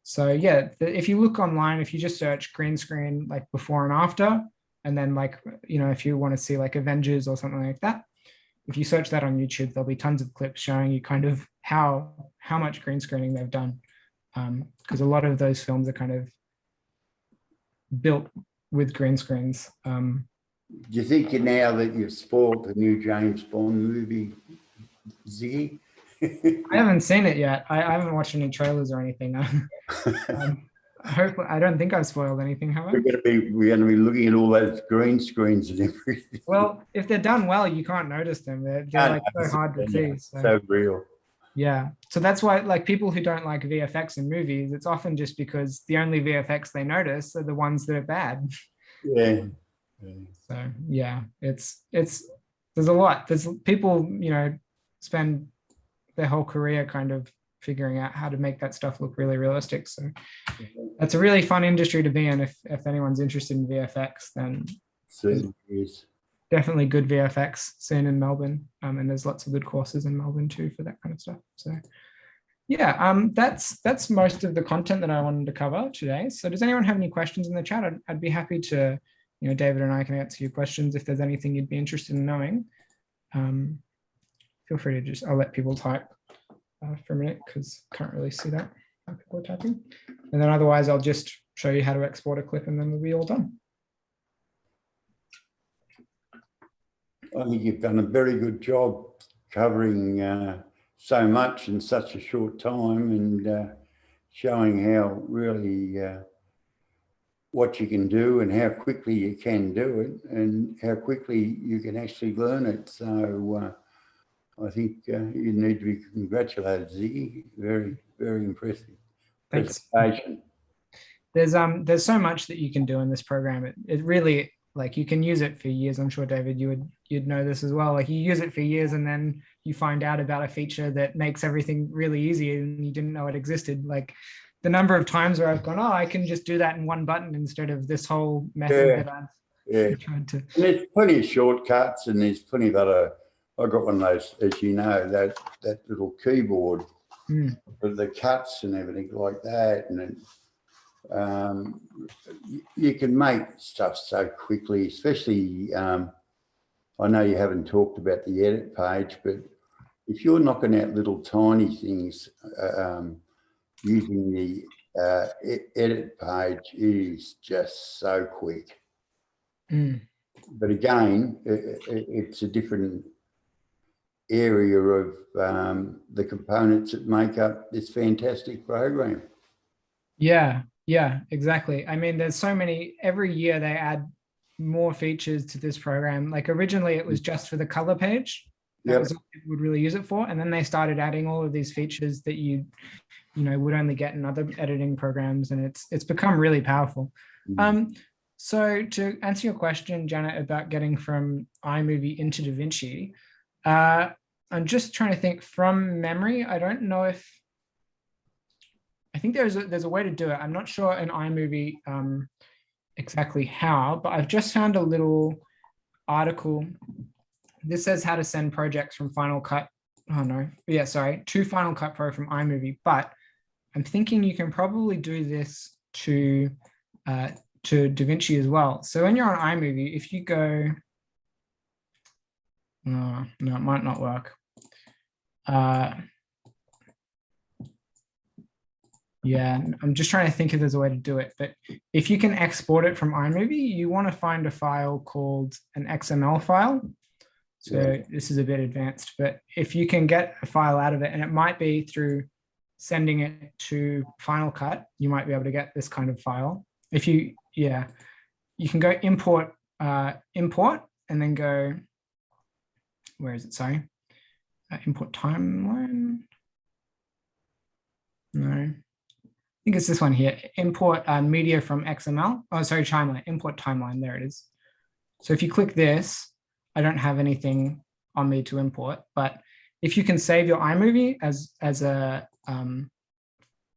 So yeah, if you look online, if you just search green screen, like before and after, and then like, you know, if you want to see like Avengers or something like that, if you search that on YouTube, there'll be tons of clips showing you kind of how much green screening they've done. Because a lot of those films are kind of built with green screens. Do you think now that you've spoiled the new James Bond movie, Ziggy? I haven't seen it yet. I haven't watched any trailers or anything. I don't think I've spoiled anything, have I? We're gonna be looking at all those green screens and everything. Well, if they're done well, you can't notice them. They're like so hard to see. So real. Yeah. So that's why, like, people who don't like VFX in movies, it's often just because the only VFX they notice are the ones that are bad. Yeah. So yeah, it's there's a lot. There's people, you know, spend their whole career kind of figuring out how to make that stuff look really realistic. So that's a really fun industry to be in. If anyone's interested in VFX, then Certainly is. definitely good VFX scene in Melbourne. And there's lots of good courses in Melbourne too for that kind of stuff. So yeah, that's most of the content that I wanted to cover today. So does anyone have any questions in the chat? I'd be happy to, you know, David and I can answer your questions if there's anything you'd be interested in knowing. Feel free to just, I'll let people type for a minute because I can't really see that how people are typing. And then otherwise I'll just show you how to export a clip and then we'll be all done. I think you've done a very good job covering so much in such a short time and showing how really what you can do and how quickly you can do it and how quickly you can actually learn it. So I think you need to be congratulated, Ziggy. Very, very impressive. Thanks. Presentation. There's so much that you can do in this program. It really, like, you can use it for years. I'm sure, David, you'd know this as well. Like, you use it for years and then you find out about a feature that makes everything really easy and you didn't know it existed. Like, the number of times where I've gone, oh, I can just do that in one button instead of this whole method that I've tried to. And there's plenty of shortcuts and there's plenty of other. I got one of those, as you know, that little keyboard with the cuts and everything like that, and you can make stuff so quickly. Especially, I know you haven't talked about the edit page, but if you're knocking out little tiny things using the edit page, it is just so quick. But again, it's a different area of the components that make up this fantastic program. Yeah, exactly. I mean, there's so many, every year they add more features to this program. Like, originally it was just for the color page. That was what people would really use it for. And then they started adding all of these features that you would only get in other editing programs. And it's become really powerful. So to answer your question, Janet, about getting from iMovie into Davinci, I'm just trying to think from memory. I don't know if, I think there's a way to do it. I'm not sure in iMovie exactly how, but I've just found a little article. This says how to send projects from Final Cut. Oh no, yeah, sorry, to Final Cut Pro from iMovie. But I'm thinking you can probably do this to Davinci as well. So when you're on iMovie, if you go, no, it might not work. Yeah, I'm just trying to think if there's a way to do it. But if you can export it from iMovie, you want to find a file called an XML file. So this is a bit advanced, but if you can get a file out of it, and it might be through sending it to Final Cut, you might be able to get this kind of file. If you, you can go import, import, and then go, where is it? Sorry, import timeline. No, I think it's this one here. Import media from XML. Oh, sorry, timeline. Import timeline. There it is. So if you click this, I don't have anything on me to import, but if you can save your iMovie as a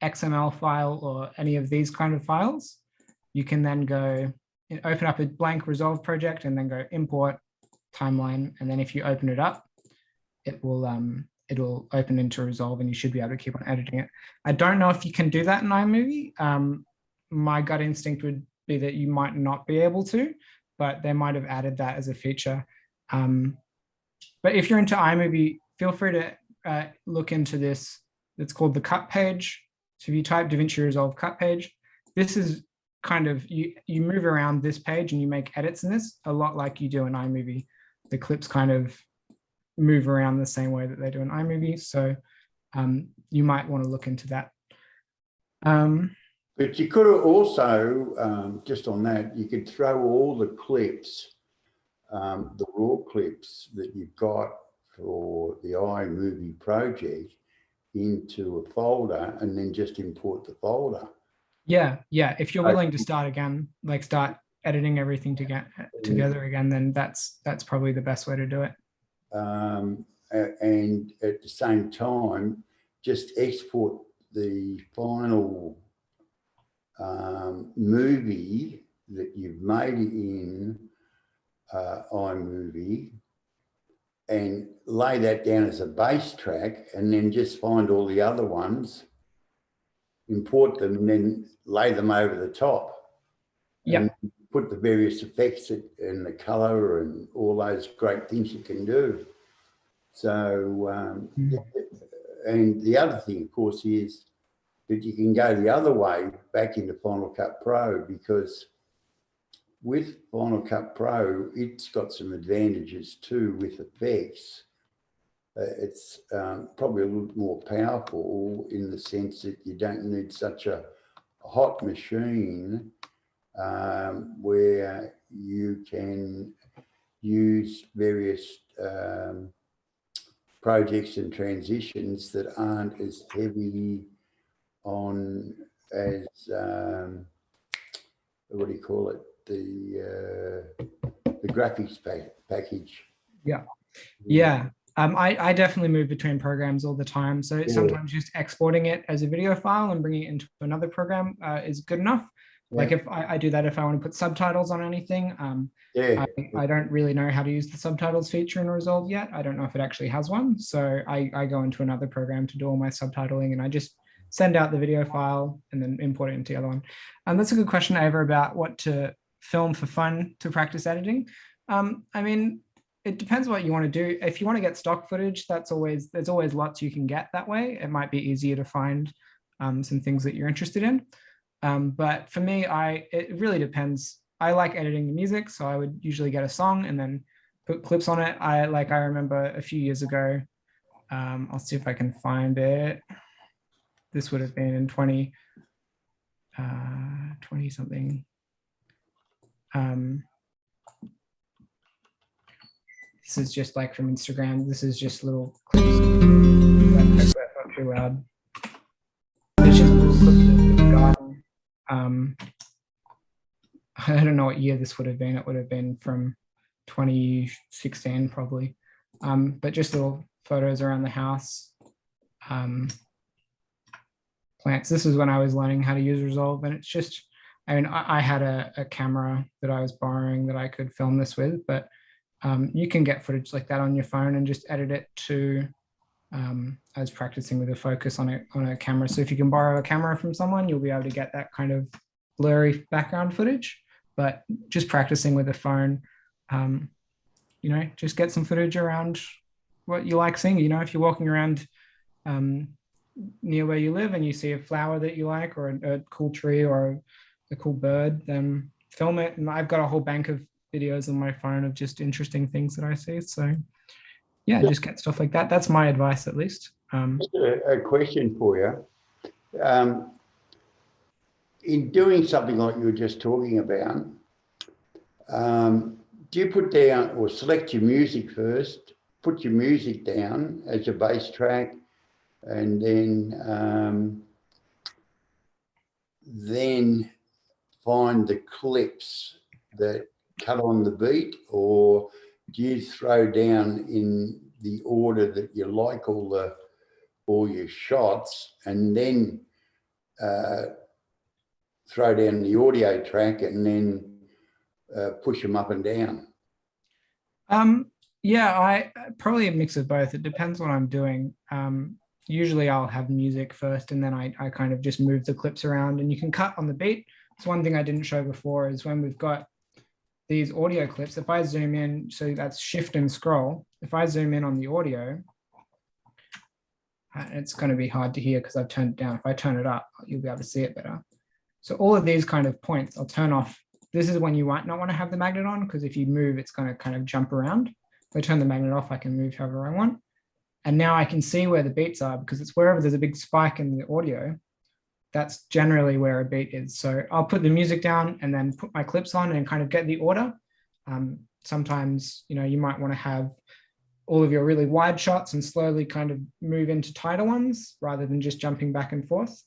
XML file or any of these kind of files, you can then go open up a blank Resolve project and then go import timeline. And then if you open it up, it will open into Resolve and you should be able to keep on editing it. I don't know if you can do that in iMovie. My gut instinct would be that you might not be able to, but they might have added that as a feature. But if you're into iMovie, feel free to look into this. It's called the cut page. So if you type Davinci Resolve cut page, this is kind of, you move around this page and you make edits in this a lot like you do in iMovie. The clips kind of move around the same way that they do in iMovie. So you might want to look into that. But you could also, just on that, you could throw all the clips, the raw clips that you've got for the iMovie project into a folder and then just import the folder. Yeah. If you're willing to start again, like start editing everything together again, then that's probably the best way to do it. And at the same time, just export the final movie that you've made in iMovie and lay that down as a base track, and then just find all the other ones, import them, and then lay them over the top. Yeah. And put the various effects and the color and all those great things you can do. So, and the other thing, of course, is that you can go the other way back into Final Cut Pro, because with Final Cut Pro, it's got some advantages too with effects. It's probably a little more powerful in the sense that you don't need such a hot machine where you can use various projects and transitions that aren't as heavy on as, what do you call it? The graphics package. Yeah. I definitely move between programs all the time. So sometimes just exporting it as a video file and bringing it into another program is good enough. Like if I do that, if I want to put subtitles on anything, I don't really know how to use the subtitles feature in Resolve yet. I don't know if it actually has one. So I go into another program to do all my subtitling, and I just send out the video file and then import it into the other one. And that's a good question, Ava, about what to film for fun to practice editing. I mean, it depends what you want to do. If you want to get stock footage, there's always lots you can get that way. It might be easier to find some things that you're interested in. But for me, it really depends. I like editing the music, so I would usually get a song and then put clips on it. I remember a few years ago, I'll see if I can find it. This would have been in 20 something. This is just like from Instagram. This is just little clips. That's not too loud. It's just little clips of the garden. I don't know what year this would have been. It would have been from 2016 probably. But just little photos around the house. Plants. This is when I was learning how to use Resolve, and it's just, I mean, I had a camera that I was borrowing that I could film this with, but you can get footage like that on your phone and just edit it to, I was practicing with a focus on a camera. So if you can borrow a camera from someone, you'll be able to get that kind of blurry background footage, but just practicing with a phone, you know, just get some footage around what you like seeing. You know, if you're walking around near where you live and you see a flower that you like, or a cool tree or a cool bird, then film it. And I've got a whole bank of videos on my phone of just interesting things that I see. So yeah, just get stuff like that. That's my advice, at least. A question for you. In doing something like you were just talking about, do you put down or select your music first, put your music down as your bass track, and then find the clips that cut on the beat, or do you throw down in the order that you like all your shots, and then throw down the audio track and then push them up and down? Yeah, I probably a mix of both. It depends what I'm doing. Usually I'll have music first, and then I kind of just move the clips around, and you can cut on the beat. So one thing I didn't show before is when we've got these audio clips, if I zoom in, so that's shift and scroll. If I zoom in on the audio, it's going to be hard to hear because I've turned it down. If I turn it up, you'll be able to see it better. So all of these kind of points, I'll turn off. This is when you might not want to have the magnet on, because if you move, it's going to kind of jump around. If I turn the magnet off, I can move however I want. And now I can see where the beats are, because it's wherever there's a big spike in the audio, that's generally where a beat is. So I'll put the music down and then put my clips on and kind of get the order. Sometimes, you might want to have all of your really wide shots and slowly kind of move into tighter ones rather than just jumping back and forth.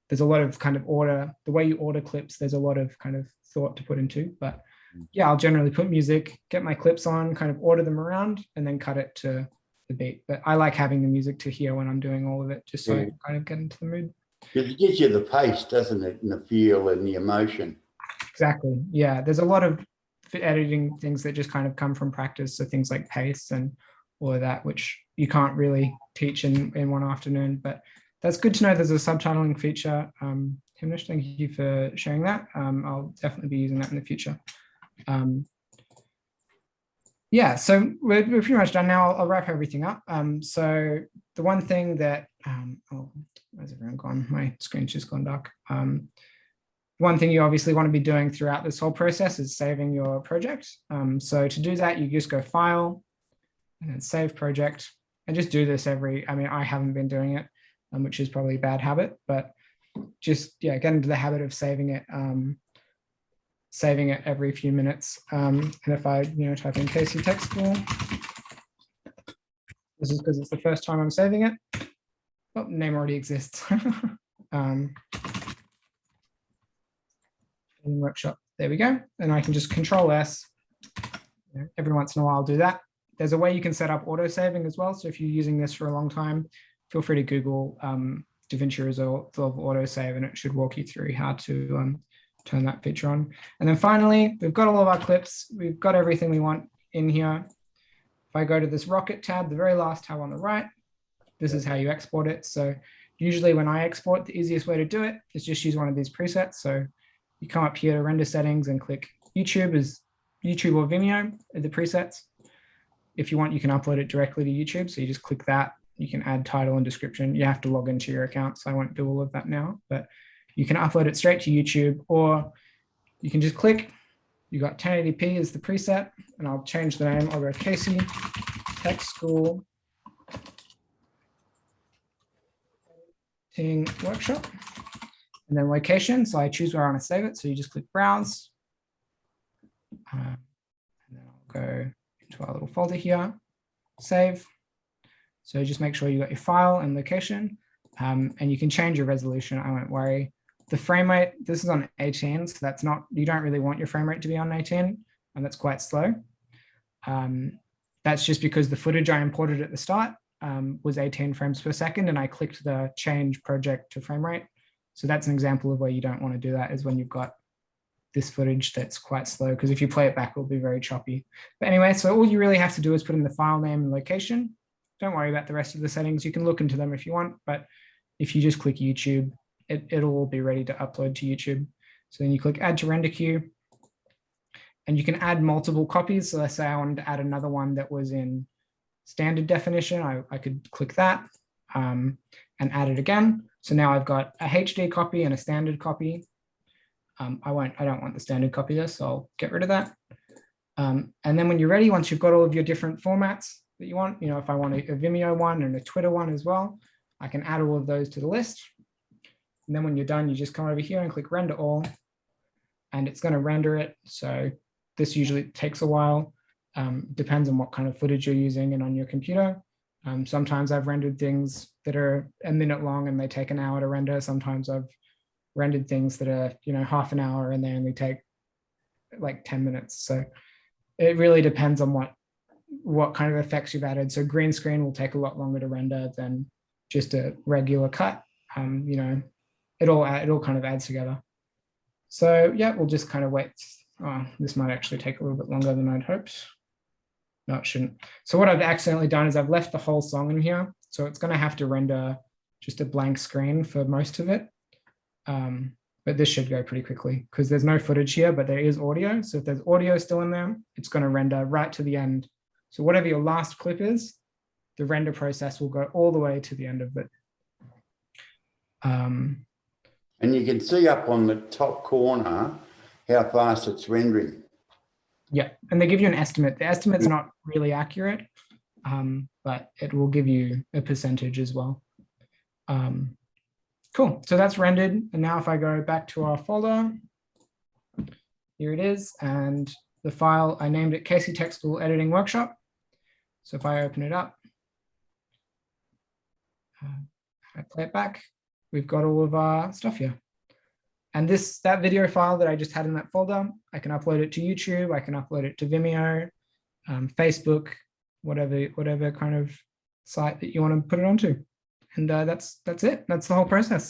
There's a lot of kind of order, the way you order clips, there's a lot of kind of thought to put into, but yeah, I'll generally put music, get my clips on, kind of order them around and then cut it to the beat. But I like having the music to hear when I'm doing all of it, just so I can kind of get into the mood. It gives you the pace, doesn't it? And the feel and the emotion. Exactly. Yeah. There's a lot of editing things that just kind of come from practice. So things like pace and all of that, which you can't really teach in one afternoon, but that's good to know there's a subtitling feature. Himnish, thank you for sharing that. I'll definitely be using that in the future. Yeah, so we're pretty much done now. I'll wrap everything up. So the one thing that, oh, where's everyone gone? My screen's just gone dark. One thing you obviously want to be doing throughout this whole process is saving your project. So to do that, you just go File and then Save Project, and just do this I haven't been doing it, which is probably a bad habit, but just, yeah, get into the habit of saving it every few minutes. And if I, type in Casey Tech School, this is because it's the first time I'm saving it. Oh, name already exists. Workshop, there we go. And I can just Control S. Every once in a while I'll do that. There's a way you can set up auto saving as well. So if you're using this for a long time, feel free to Google Davinci Resolve auto save, and it should walk you through how to turn that feature on. And then finally, we've got all of our clips. We've got everything we want in here. If I go to this Rocket tab, the very last tab on the right, this is how you export it. So usually when I export, the easiest way to do it is just use one of these presets. So you come up here to render settings and click YouTube or Vimeo are the presets. If you want, you can upload it directly to YouTube. So you just click that. You can add title and description. You have to log into your account, so I won't do all of that now, but you can upload it straight to YouTube, or you can just click, you got 1080p as the preset, and I'll change the name. I'll go Casey Tech School Editing Workshop, and then location. So I choose where I want to save it. So you just click Browse, and then I'll go into our little folder here, Save. So just make sure you got your file and location, and you can change your resolution. I won't worry. The frame rate, this is on 18, so that's not, you don't really want your frame rate to be on 18, and that's quite slow. That's just because the footage I imported at the start was 18 frames per second, and I clicked the change project to frame rate. So that's an example of where you don't want to do that, is when you've got this footage that's quite slow, because if you play it back, it'll be very choppy. But anyway, so all you really have to do is put in the file name and location. Don't worry about the rest of the settings. You can look into them if you want, but if you just click YouTube, it'll all be ready to upload to YouTube. So then you click Add to Render Queue, and you can add multiple copies. So let's say I wanted to add another one that was in standard definition. I could click that and add it again. So now I've got a HD copy and a standard copy. I don't want the standard copy there, so I'll get rid of that. And then when you're ready, once you've got all of your different formats that you want, if I want a Vimeo one and a Twitter one as well, I can add all of those to the list. And then when you're done, you just come over here and click Render All, and it's going to render it. So this usually takes a while. Depends on what kind of footage you're using and on your computer. Sometimes I've rendered things that are a minute long and they take an hour to render. Sometimes I've rendered things that are, half an hour and they only take like 10 minutes. So it really depends on what kind of effects you've added. So green screen will take a lot longer to render than just a regular cut. It all kind of adds together. So yeah, we'll just kind of wait. Oh, this might actually take a little bit longer than I'd hoped. No, it shouldn't. So what I've accidentally done is I've left the whole song in here. So it's going to have to render just a blank screen for most of it. But this should go pretty quickly because there's no footage here, but there is audio. So if there's audio still in there, it's going to render right to the end. So whatever your last clip is, the render process will go all the way to the end of it. And you can see up on the top corner how fast it's rendering. Yeah, and they give you an estimate. The estimate's not really accurate, but it will give you a percentage as well. Cool, so that's rendered. And now if I go back to our folder, here it is. And the file, I named it Casey Tech School Editing Workshop. So if I open it up, I play it back, we've got all of our stuff here. And that video file that I just had in that folder, I can upload it to YouTube, I can upload it to Vimeo, Facebook, whatever kind of site that you want to put it onto. And that's it. That's the whole process.